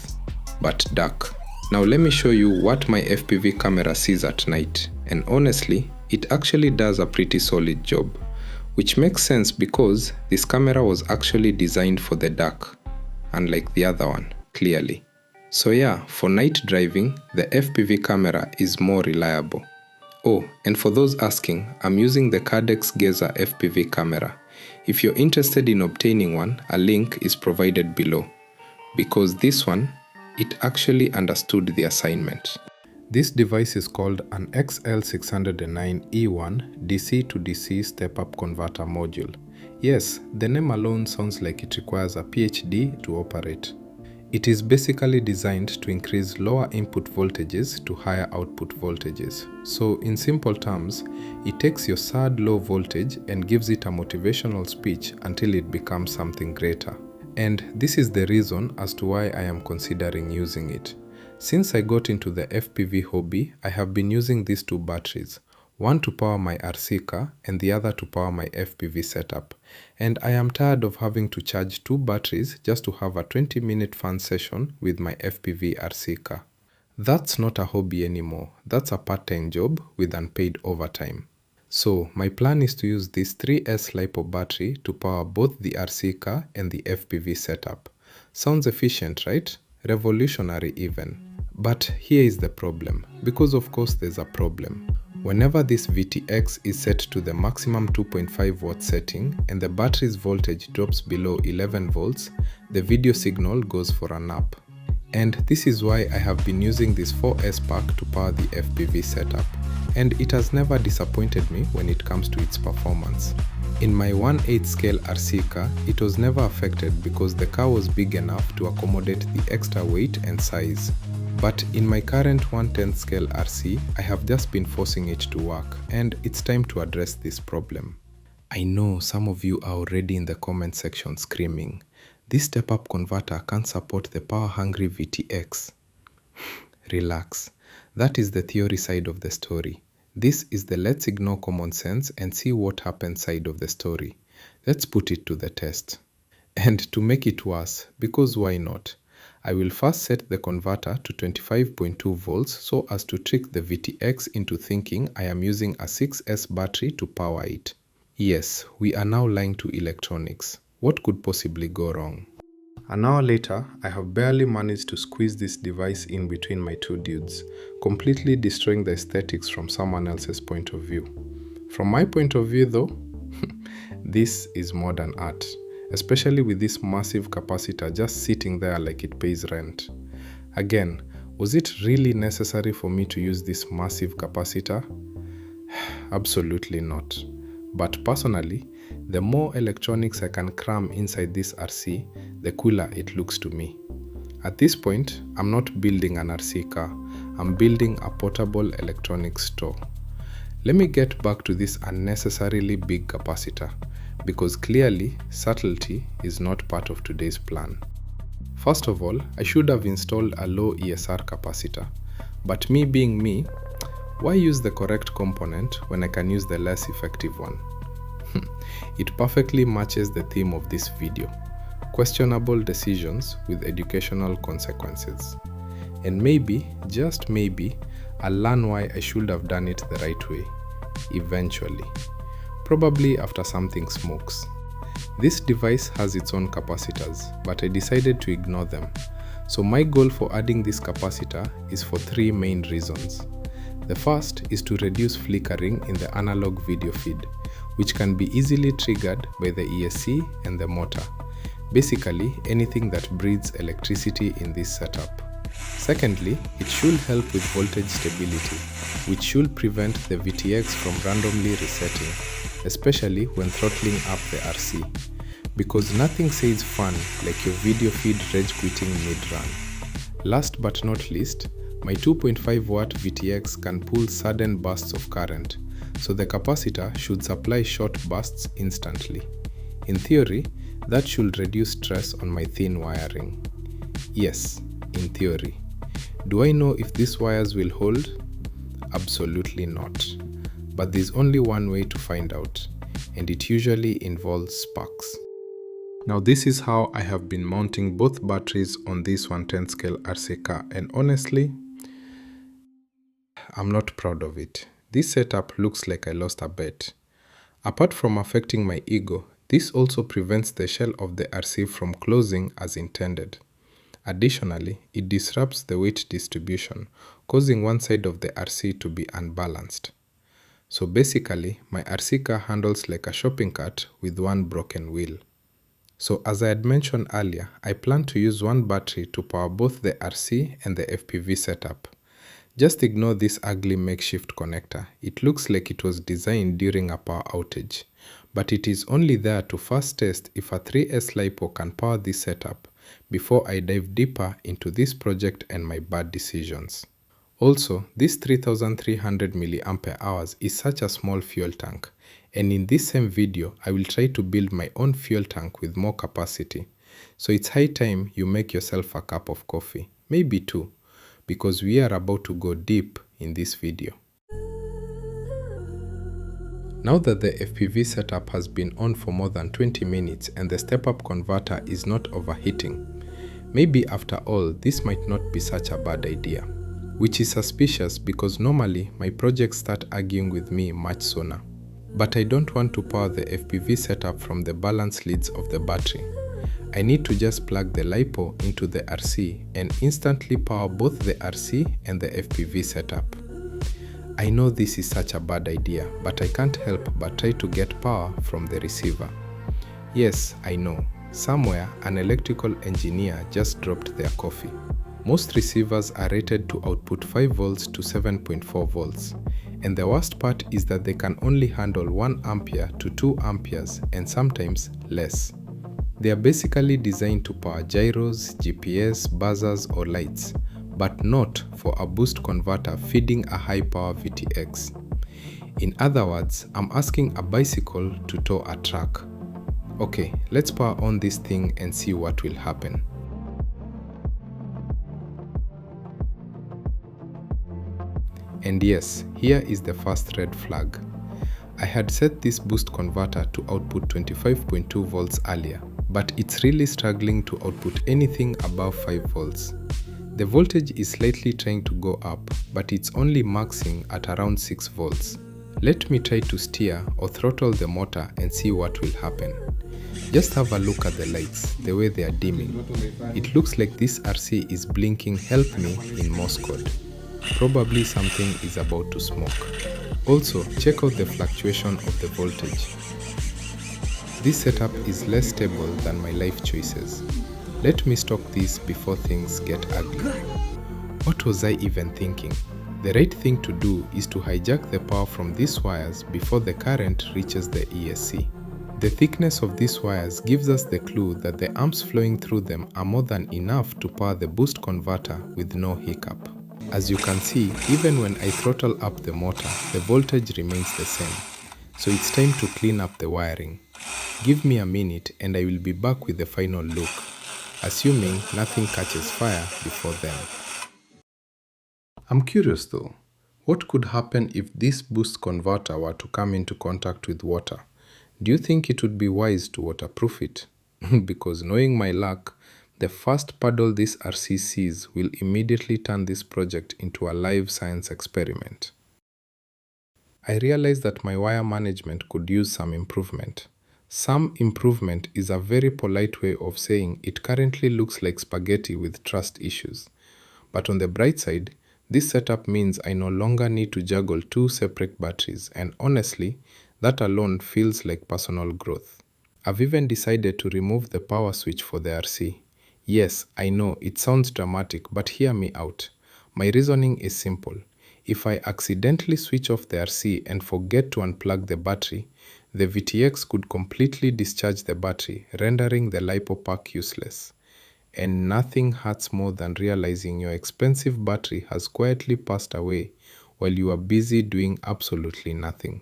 but dark. Now let me show you what my FPV camera sees at night, and honestly, it actually does a pretty solid job, which makes sense because this camera was actually designed for the dark, unlike the other one, clearly. So yeah, for night driving, the FPV camera is more reliable. Oh, and for those asking, I'm using the Cadex Geza FPV camera. If you're interested in obtaining one, a link is provided below. Because this one, it actually understood the assignment. This device is called an XL609E1 DC to DC step-up converter module. Yes, the name alone sounds like it requires a PhD to operate. It is basically designed to increase lower input voltages to higher output voltages. So in simple terms, it takes your sad low voltage and gives it a motivational speech until it becomes something greater. And this is the reason as to why I am considering using it. Since I got into the FPV hobby, I have been using these two batteries, one to power my RCcar and the other to power my FPV setup. And I am tired of having to charge two batteries just to have a 20-minute fun session with my FPV RCcar. That's not a hobby anymore, that's a part-time job with unpaid overtime. So my plan is to use this 3S LiPo battery to power both the RCcar and the FPV setup. Sounds efficient, right? Revolutionary even. But here is the problem, because of course there's a problem. Whenever this VTX is set to the maximum 2.5 watt setting and the battery's voltage drops below 11 volts, the video signal goes for a nap. And this is why I have been using this 4S pack to power the FPV setup. And it has never disappointed me when it comes to its performance. In my 1/8 scale RCcar, it was never affected because the car was big enough to accommodate the extra weight and size. But in my current 1/10 scale RC, I have just been forcing it to work, and it's time to address this problem. I know some of you are already in the comment section screaming, this step-up converter can't support the power-hungry VTX. Relax, that is the theory side of the story. This is the let's ignore common sense and see what happens side of the story. Let's put it to the test. And to make it worse, because why not? I will first set the converter to 25.2 volts so as to trick the VTX into thinking I am using a 6S battery to power it. Yes, we are now lying to electronics. What could possibly go wrong? An hour later, I have barely managed to squeeze this device in between my two dudes, completely destroying the aesthetics from someone else's point of view. From my point of view though, this is modern art. Especially with this massive capacitor just sitting there like it pays rent. Again, was it really necessary for me to use this massive capacitor? Absolutely not. But personally, the more electronics I can cram inside this RC, the cooler it looks to me. At this point, I'm not building an RCcar, I'm building a portable electronics store. Let me get back to this unnecessarily big capacitor, because clearly subtlety is not part of today's plan. First of all, I should have installed a low ESR capacitor, but me being me, why use the correct component when I can use the less effective one? It perfectly matches the theme of this video, questionable decisions with educational consequences. And maybe, just maybe, I'll learn why I should have done it the right way, eventually. Probably after something smokes. This device has its own capacitors, but I decided to ignore them. So my goal for adding this capacitor is for three main reasons. The first is to reduce flickering in the analog video feed, which can be easily triggered by the ESC and the motor. Basically, anything that breathes electricity in this setup. Secondly, it should help with voltage stability, which should prevent the VTX from randomly resetting, especially when throttling up the RC, because nothing says fun like your video feed rage quitting mid-run. Last but not least, my 2.5 watt VTX can pull sudden bursts of current, so the capacitor should supply short bursts instantly. In theory, that should reduce stress on my thin wiring. Yes, in theory. Do I know if these wires will hold? Absolutely not. But there's only one way to find out, and it usually involves sparks. Now this is how I have been mounting both batteries on this 110 scale RCcar, and honestly, I'm not proud of it. This setup looks like I lost a bet. Apart from affecting my ego, this also prevents the shell of the RC from closing as intended. Additionally, it disrupts the weight distribution, causing one side of the RC to be unbalanced. So basically, my RC car handles like a shopping cart with one broken wheel. So as I had mentioned earlier, I plan to use one battery to power both the RC and the FPV setup. Just ignore this ugly makeshift connector. It looks like it was designed during a power outage, but it is only there to first test if a 3S LiPo can power this setup before I dive deeper into this project and my bad decisions. Also, this 3300 mAh is such a small fuel tank, and in this same video, I will try to build my own fuel tank with more capacity. So it's high time you make yourself a cup of coffee, maybe two, because we are about to go deep in this video. Now that the FPV setup has been on for more than 20 minutes and the step-up converter is not overheating, maybe after all, this might not be such a bad idea. Which is suspicious because normally my projects start arguing with me much sooner. But I don't want to power the FPV setup from the balance leads of the battery. I need to just plug the LiPo into the RC and instantly power both the RC and the FPV setup. I know this is such a bad idea, but I can't help but try to get power from the receiver. Yes, I know, somewhere an electrical engineer just dropped their coffee. Most receivers are rated to output 5 volts to 7.4 volts. And the worst part is that they can only handle 1 ampere to 2 amperes and sometimes less. They are basically designed to power gyros, GPS, buzzers or lights, but not for a boost converter feeding a high power VTX. In other words, I'm asking a bicycle to tow a truck. Okay, let's power on this thing and see what will happen. And yes, here is the first red flag. I had set this boost converter to output 25.2 volts earlier, but it's really struggling to output anything above 5 volts. The voltage is slightly trying to go up, but it's only maxing at around 6 volts. Let me try to steer or throttle the motor and see what will happen. Just have a look at the lights, the way they are dimming. It looks like this RC is blinking "Help me" in Morse code. Probably something is about to smoke. Also, check out the fluctuation of the voltage. This setup is less stable than my life choices. Let me stop this before things get ugly. What was I even thinking? The right thing to do is to hijack the power from these wires before the current reaches the ESC. The thickness of these wires gives us the clue that the amps flowing through them are more than enough to power the boost converter with no hiccup. As you can see, even when I throttle up the motor, the voltage remains the same. So it's time to clean up the wiring. Give me a minute and I will be back with the final look, assuming nothing catches fire before then. I'm curious though, what could happen if this boost converter were to come into contact with water? Do you think it would be wise to waterproof it? Because knowing my luck, the first puddle this RC sees will immediately turn this project into a live science experiment. I realized that my wire management could use some improvement. Some improvement is a very polite way of saying it currently looks like spaghetti with trust issues. But on the bright side, this setup means I no longer need to juggle 2 separate batteries, and honestly, that alone feels like personal growth. I've even decided to remove the power switch for the RC. Yes, I know it sounds dramatic, but hear me out. My reasoning is simple. If I accidentally switch off the RC and forget to unplug the battery, the VTX could completely discharge the battery, rendering the LiPo pack useless. And nothing hurts more than realizing your expensive battery has quietly passed away while you are busy doing absolutely nothing.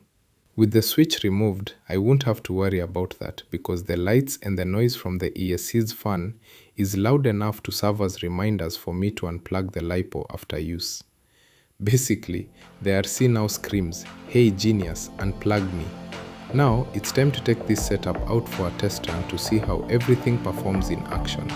With the switch removed, I won't have to worry about that because the lights and the noise from the ESC's fan is loud enough to serve as reminders for me to unplug the LiPo after use. Basically, the RC now screams, "Hey genius, unplug me." Now it's time to take this setup out for a test run to see how everything performs in action.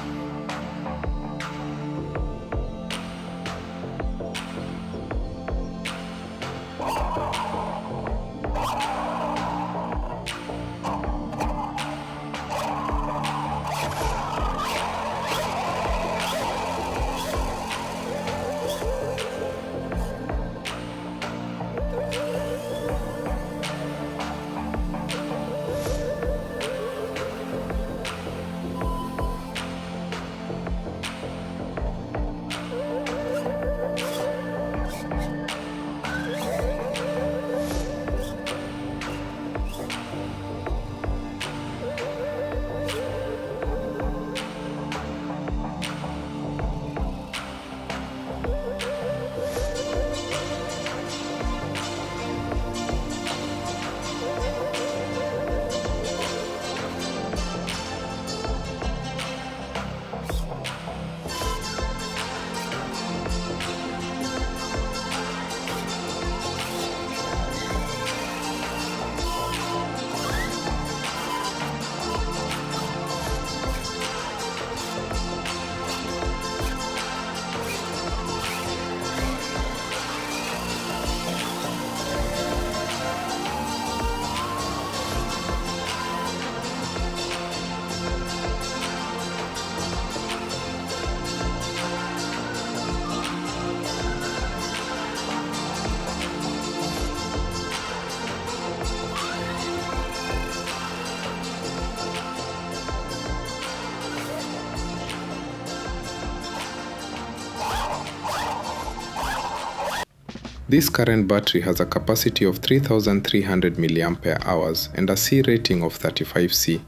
This current battery has a capacity of 3300 mAh and a C rating of 35C,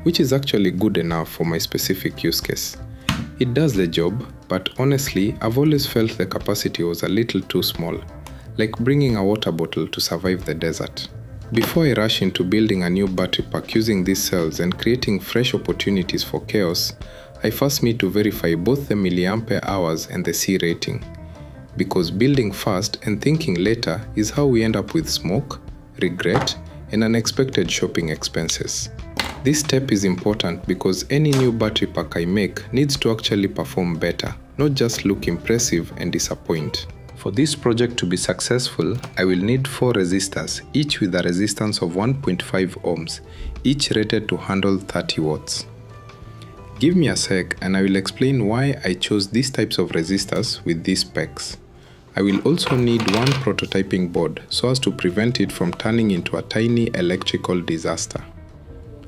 which is actually good enough for my specific use case. It does the job, but honestly, I've always felt the capacity was a little too small, like bringing a water bottle to survive the desert. Before I rush into building a new battery pack using these cells and creating fresh opportunities for chaos, I first need to verify both the milliampere hours and the C rating. Because building fast and thinking later is how we end up with smoke, regret, and unexpected shopping expenses. This step is important because any new battery pack I make needs to actually perform better, not just look impressive and disappoint. For this project to be successful, I will need 4 resistors, each with a resistance of 1.5 ohms, each rated to handle 30 watts. Give me a sec and I will explain why I chose these types of resistors with these specs. I will also need one prototyping board so as to prevent it from turning into a tiny electrical disaster.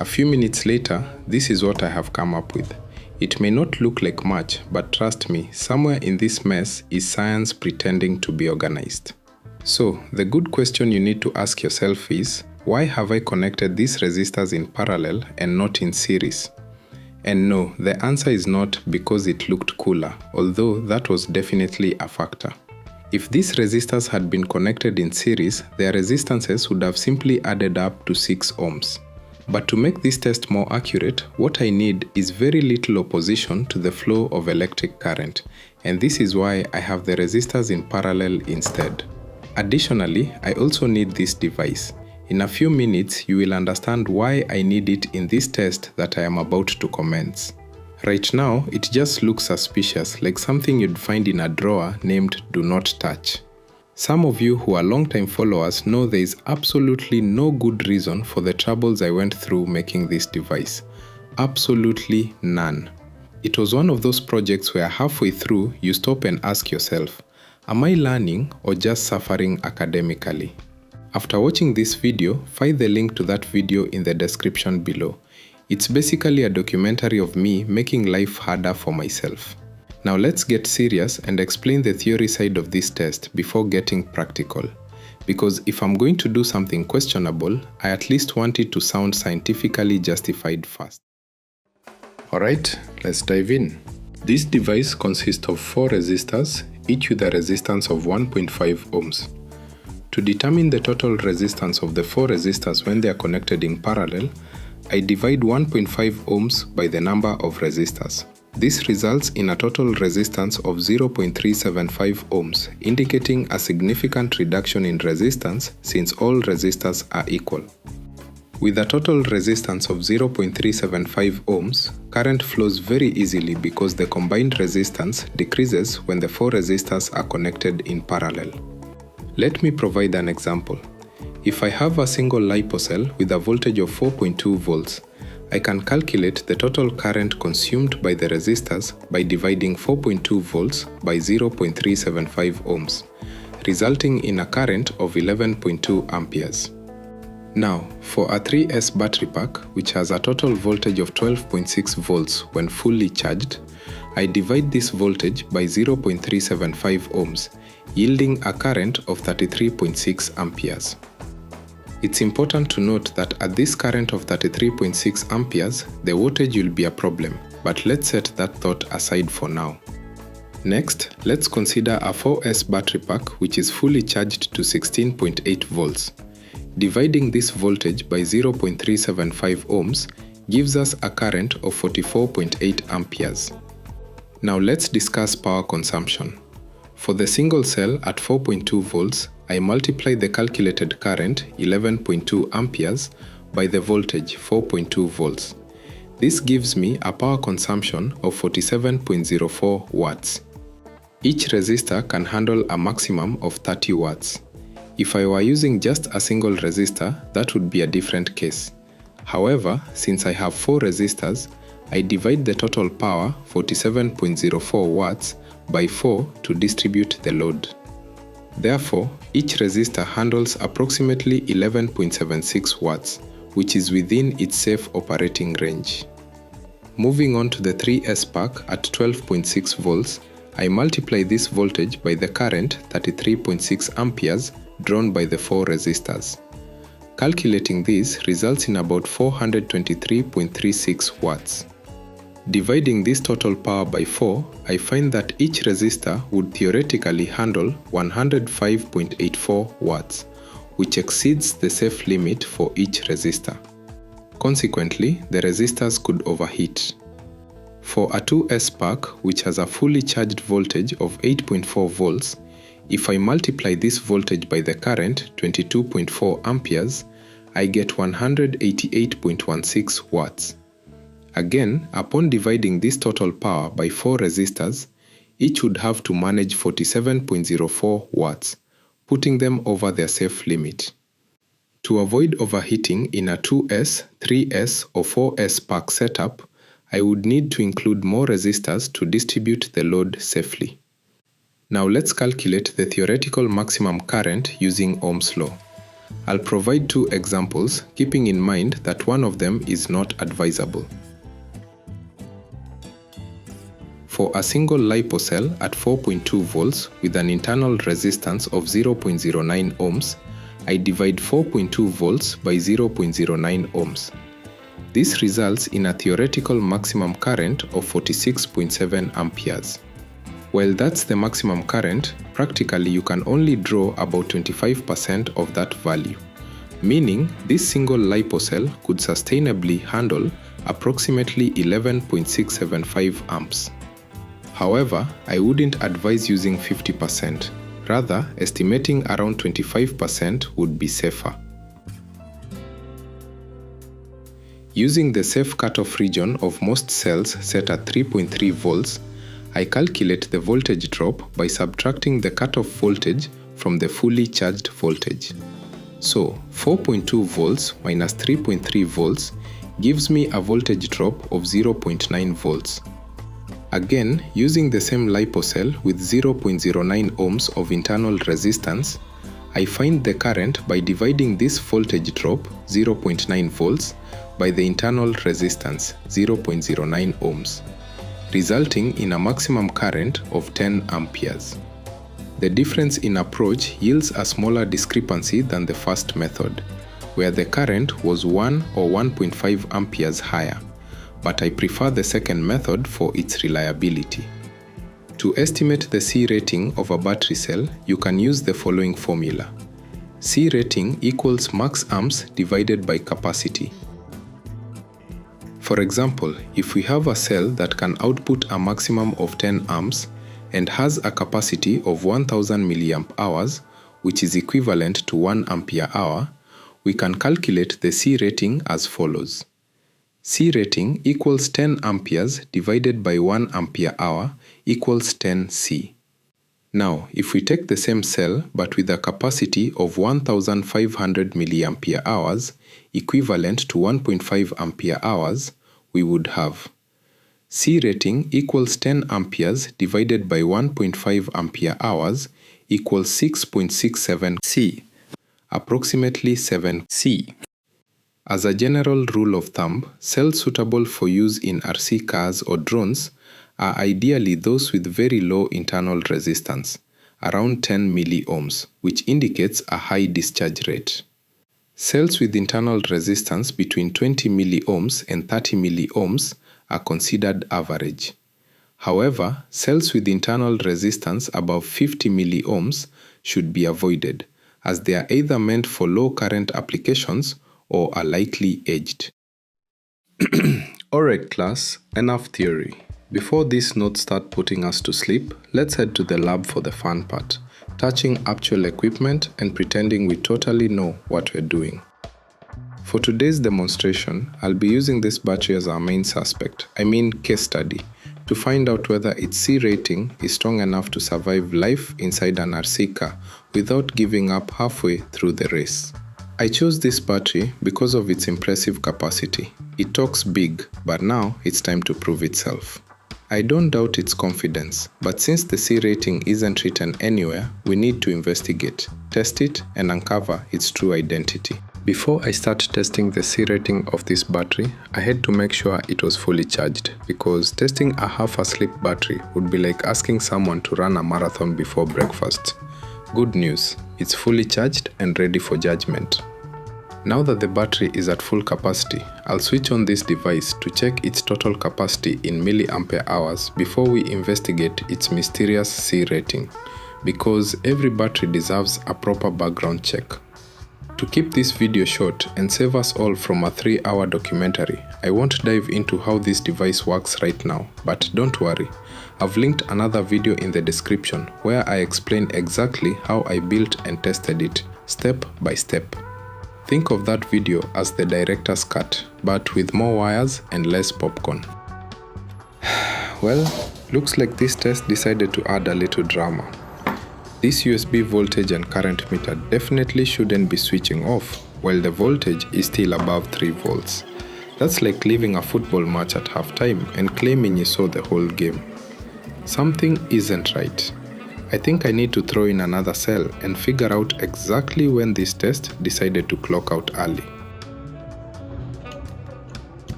A few minutes later, this is what I have come up with. It may not look like much, but trust me, somewhere in this mess is science pretending to be organized. So, the good question you need to ask yourself is, why have I connected these resistors in parallel and not in series? And no, the answer is not because it looked cooler, although that was definitely a factor. If these resistors had been connected in series, their resistances would have simply added up to 6 ohms. But to make this test more accurate, what I need is very little opposition to the flow of electric current, and this is why I have the resistors in parallel instead. Additionally, I also need this device. In a few minutes, you will understand why I need it in this test that I am about to commence. Right now, it just looks suspicious, like something you'd find in a drawer named Do Not Touch. Some of you who are long-time followers know there is absolutely no good reason for the troubles I went through making this device. Absolutely none. It was one of those projects where halfway through you stop and ask yourself, am I learning or just suffering academically? After watching this video, find the link to that video in the description below. It's basically a documentary of me making life harder for myself. Now let's get serious and explain the theory side of this test before getting practical. Because if I'm going to do something questionable, I at least want it to sound scientifically justified first. Alright, let's dive in. This device consists of 4 resistors, each with a resistance of 1.5 ohms. To determine the total resistance of the 4 resistors when they are connected in parallel, I divide 1.5 ohms by the number of resistors. This results in a total resistance of 0.375 ohms, indicating a significant reduction in resistance since all resistors are equal. With a total resistance of 0.375 ohms, current flows very easily because the combined resistance decreases when the 4 resistors are connected in parallel. Let me provide an example. If I have a single LiPo cell with a voltage of 4.2 volts, I can calculate the total current consumed by the resistors by dividing 4.2 volts by 0.375 ohms, resulting in a current of 11.2 amperes. Now, for a 3S battery pack, which has a total voltage of 12.6 volts when fully charged, I divide this voltage by 0.375 ohms, yielding a current of 33.6 amperes. It's important to note that at this current of 33.6 amperes, the wattage will be a problem, but let's set that thought aside for now. Next, let's consider a 4S battery pack which is fully charged to 16.8 volts. Dividing this voltage by 0.375 ohms gives us a current of 44.8 amperes. Now let's discuss power consumption. For the single cell at 4.2 volts, I multiply the calculated current 11.2 amperes by the voltage 4.2 volts. This gives me a power consumption of 47.04 watts. Each resistor can handle a maximum of 30 watts. If I were using just a single resistor, that would be a different case. However, since I have 4 resistors, I divide the total power, 47.04 watts, by 4 to distribute the load. Therefore, each resistor handles approximately 11.76 watts, which is within its safe operating range. Moving on to the 3S pack at 12.6 volts, I multiply this voltage by the current 33.6 amperes drawn by the 4 resistors. Calculating this results in about 423.36 watts. Dividing this total power by 4, I find that each resistor would theoretically handle 105.84 watts, which exceeds the safe limit for each resistor. Consequently, the resistors could overheat. For a 2S pack, which has a fully charged voltage of 8.4 volts, if I multiply this voltage by the current, 22.4 amperes, I get 188.16 watts. Again, upon dividing this total power by 4 resistors, each would have to manage 47.04 watts, putting them over their safe limit. To avoid overheating in a 2S, 3S or 4S pack setup, I would need to include more resistors to distribute the load safely. Now let's calculate the theoretical maximum current using Ohm's law. I'll provide 2 examples, keeping in mind that one of them is not advisable. For a single LiPo cell at 4.2 volts with an internal resistance of 0.09 ohms, I divide 4.2 volts by 0.09 ohms. This results in a theoretical maximum current of 46.7 amperes. While that's the maximum current, practically you can only draw about 25% of that value, meaning this single LiPo cell could sustainably handle approximately 11.675 amps. However, I wouldn't advise using 50%. Rather, estimating around 25% would be safer. Using the safe cutoff region of most cells set at 3.3 volts, I calculate the voltage drop by subtracting the cutoff voltage from the fully charged voltage. So, 4.2 volts minus 3.3 volts gives me a voltage drop of 0.9 volts. Again, using the same LiPo cell with 0.09 ohms of internal resistance, I find the current by dividing this voltage drop, 0.9 volts, by the internal resistance, 0.09 ohms, resulting in a maximum current of 10 amperes. The difference in approach yields a smaller discrepancy than the first method, where the current was 1 or 1.5 amperes higher, but I prefer the second method for its reliability. To estimate the C rating of a battery cell, you can use the following formula. C rating equals max amps divided by capacity. For example, if we have a cell that can output a maximum of 10 amps and has a capacity of 1000 mAh, which is equivalent to 1 ampere hour, We can calculate the C rating as follows. C rating equals 10 amperes divided by 1 ampere hour equals 10 C. Now, if we take the same cell but with a capacity of 1500 milliampere hours equivalent to 1.5 ampere hours, we would have C rating equals 10 amperes divided by 1.5 ampere hours equals 6.67 C, approximately 7 C. As a general rule of thumb, cells suitable for use in RC cars or drones are ideally those with very low internal resistance, around 10 milliohms, which indicates a high discharge rate. Cells with internal resistance between 20 milliohms and 30 milliohms are considered average. However, cells with internal resistance above 50 milliohms should be avoided, as they are either meant for low current applications or are lightly aged. Alright class, enough theory. Before these notes start putting us to sleep, let's head to the lab for the fun part, touching actual equipment and pretending we totally know what we're doing. For today's demonstration, I'll be using this battery as our main suspect, case study, to find out whether its C rating is strong enough to survive life inside an RC car without giving up halfway through the race. I chose this battery because of its impressive capacity. It talks big, but now it's time to prove itself. I don't doubt its confidence, but since the C rating isn't written anywhere, we need to investigate, test it, and uncover its true identity. Before I start testing the C rating of this battery, I had to make sure it was fully charged, because testing a half-asleep battery would be like asking someone to run a marathon before breakfast. Good news, it's fully charged and ready for judgment. Now that the battery is at full capacity, I'll switch on this device to check its total capacity in milliampere hours before we investigate its mysterious C rating, because every battery deserves a proper background check. To keep this video short and save us all from a 3-hour documentary, I won't dive into how this device works right now, but don't worry, I've linked another video in the description where I explain exactly how I built and tested it, step by step. Think of that video as the director's cut, but with more wires and less popcorn. Well, looks like this test decided to add a little drama. This USB voltage and current meter definitely shouldn't be switching off while the voltage is still above 3 volts. That's like leaving a football match at halftime and claiming you saw the whole game. Something isn't right. I think I need to throw in another cell and figure out exactly when this test decided to clock out early.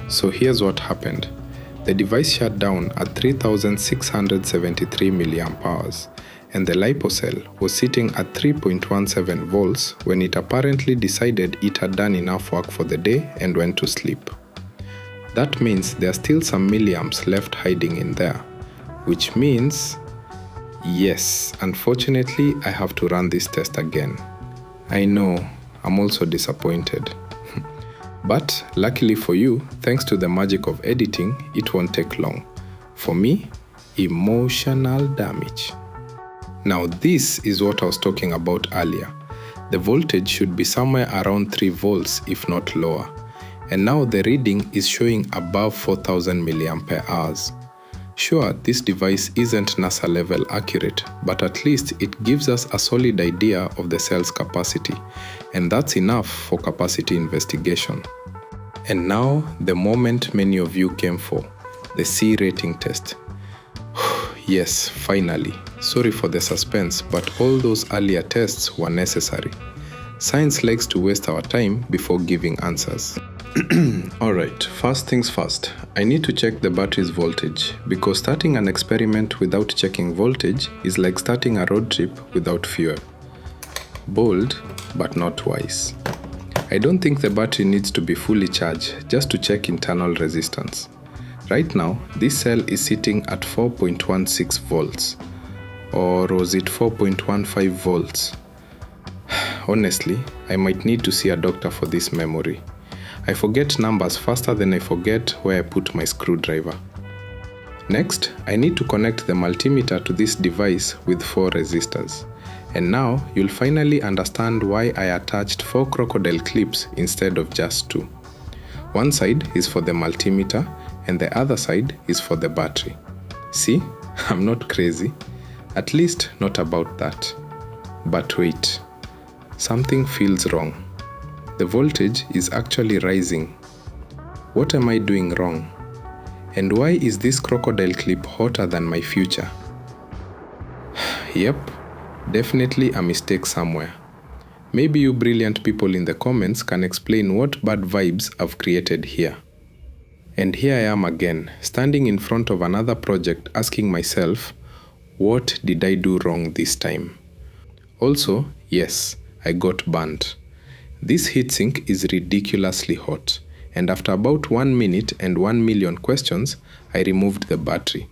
So here's what happened. The device shut down at 3673 mAh, and the LiPo cell was sitting at 3.17 volts when it apparently decided it had done enough work for the day and went to sleep. That means there are still some milliamps left hiding in there, which means, yes, unfortunately I have to run this test again. I know, I'm also disappointed. But luckily for you, thanks to the magic of editing, it won't take long. For me, emotional damage. Now this is what I was talking about earlier. The voltage should be somewhere around 3 volts if not lower. And now the reading is showing above 4000 milliampere hours. Sure, this device isn't NASA level accurate, but at least it gives us a solid idea of the cell's capacity, and that's enough for capacity investigation. And now, the moment many of you came for, the C rating test. Yes, finally. Sorry for the suspense, but all those earlier tests were necessary. Science likes to waste our time before giving answers. Alright, first things first, I need to check the battery's voltage, because starting an experiment without checking voltage is like starting a road trip without fuel. Bold, but not wise. I don't think the battery needs to be fully charged just to check internal resistance. Right now, this cell is sitting at 4.16 volts, or was it 4.15 volts? Honestly, I might need to see a doctor for this memory. I forget numbers faster than I forget where I put my screwdriver. Next, I need to connect the multimeter to this device with 4 resistors. And now, you'll finally understand why I attached 4 crocodile clips instead of just 2. One side is for the multimeter and the other side is for the battery. See, I'm not crazy. At least not about that. But wait, something feels wrong. The voltage is actually rising. What am I doing wrong? And why is this crocodile clip hotter than my future? Yep, definitely a mistake somewhere. Maybe you brilliant people in the comments can explain what bad vibes I've created here. And here I am again, standing in front of another project asking myself, what did I do wrong this time? Also, yes, I got burnt. This heatsink is ridiculously hot, and after about 1 minute and 1 million questions, I removed the battery.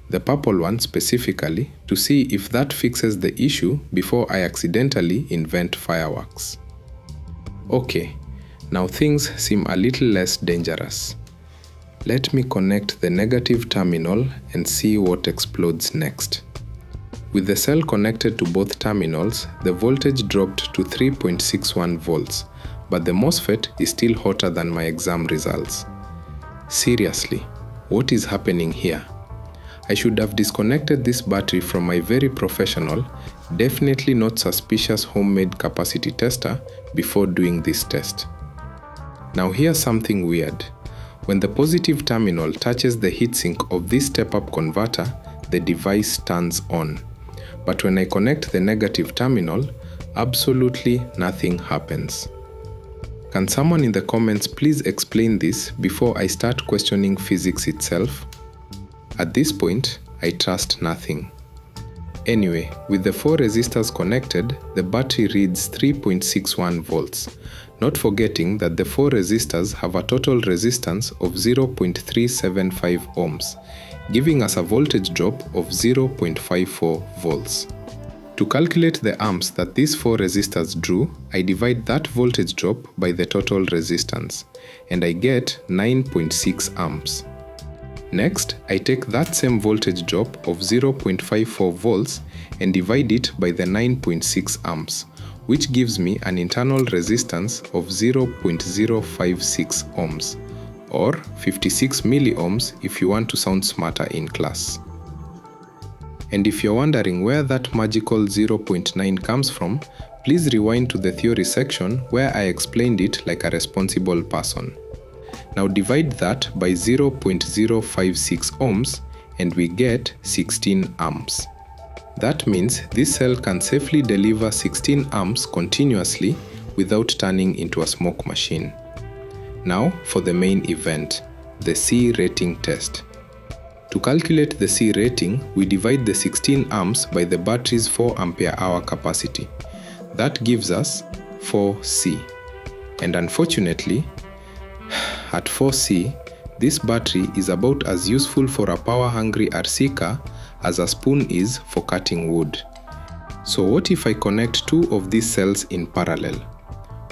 The purple one specifically, to see if that fixes the issue before I accidentally invent fireworks. Okay, now things seem a little less dangerous. Let me connect the negative terminal and see what explodes next. With the cell connected to both terminals, the voltage dropped to 3.61 volts, but the MOSFET is still hotter than my exam results. Seriously, what is happening here? I should have disconnected this battery from my very professional, definitely not suspicious homemade capacity tester before doing this test. Now here's something weird. When the positive terminal touches the heatsink of this step-up converter, the device turns on. But when I connect the negative terminal, absolutely nothing happens. Can someone in the comments please explain this before I start questioning physics itself? At this point, I trust nothing. Anyway, with the 4 resistors connected, the battery reads 3.61 volts, not forgetting that the 4 resistors have a total resistance of 0.375 ohms, giving us a voltage drop of 0.54 volts. To calculate the amps that these 4 resistors drew, I divide that voltage drop by the total resistance, and I get 9.6 amps. Next, I take that same voltage drop of 0.54 volts and divide it by the 9.6 amps, which gives me an internal resistance of 0.056 ohms, or 56 milliohms if you want to sound smarter in class. And if you're wondering where that magical 0.9 comes from, please rewind to the theory section where I explained it like a responsible person. Now divide that by 0.056 ohms and we get 16 amps. That means this cell can safely deliver 16 amps continuously without turning into a smoke machine. Now for the main event, the C rating test. To calculate the C rating, we divide the 16 amps by the battery's 4 ampere hour capacity. That gives us 4C. And unfortunately, at 4C, this battery is about as useful for a power-hungry RCcar as a spoon is for cutting wood. So what if I connect 2 of these cells in parallel?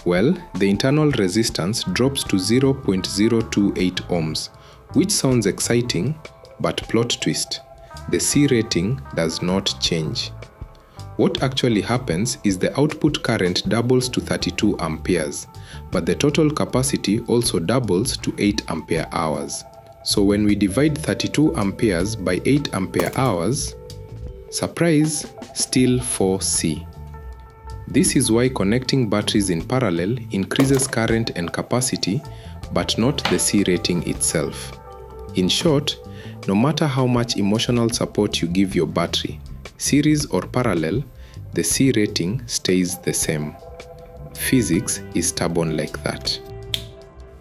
Well, the internal resistance drops to 0.028 ohms, which sounds exciting, but plot twist, the C rating does not change. What actually happens is the output current doubles to 32 amperes, but the total capacity also doubles to 8 ampere hours. So when we divide 32 amperes by 8 ampere hours, surprise, still 4C. This is why connecting batteries in parallel increases current and capacity, but not the C rating itself. In short, no matter how much emotional support you give your battery, series or parallel, the C rating stays the same. Physics is stubborn like that.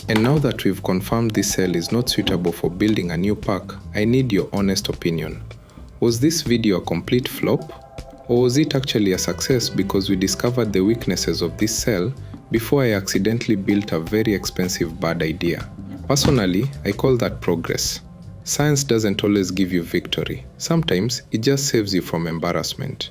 And now that we've confirmed this cell is not suitable for building a new pack, I need your honest opinion. Was this video a complete flop? Or was it actually a success because we discovered the weaknesses of this cell before I accidentally built a very expensive bad idea? Personally, I call that progress. Science doesn't always give you victory. Sometimes it just saves you from embarrassment.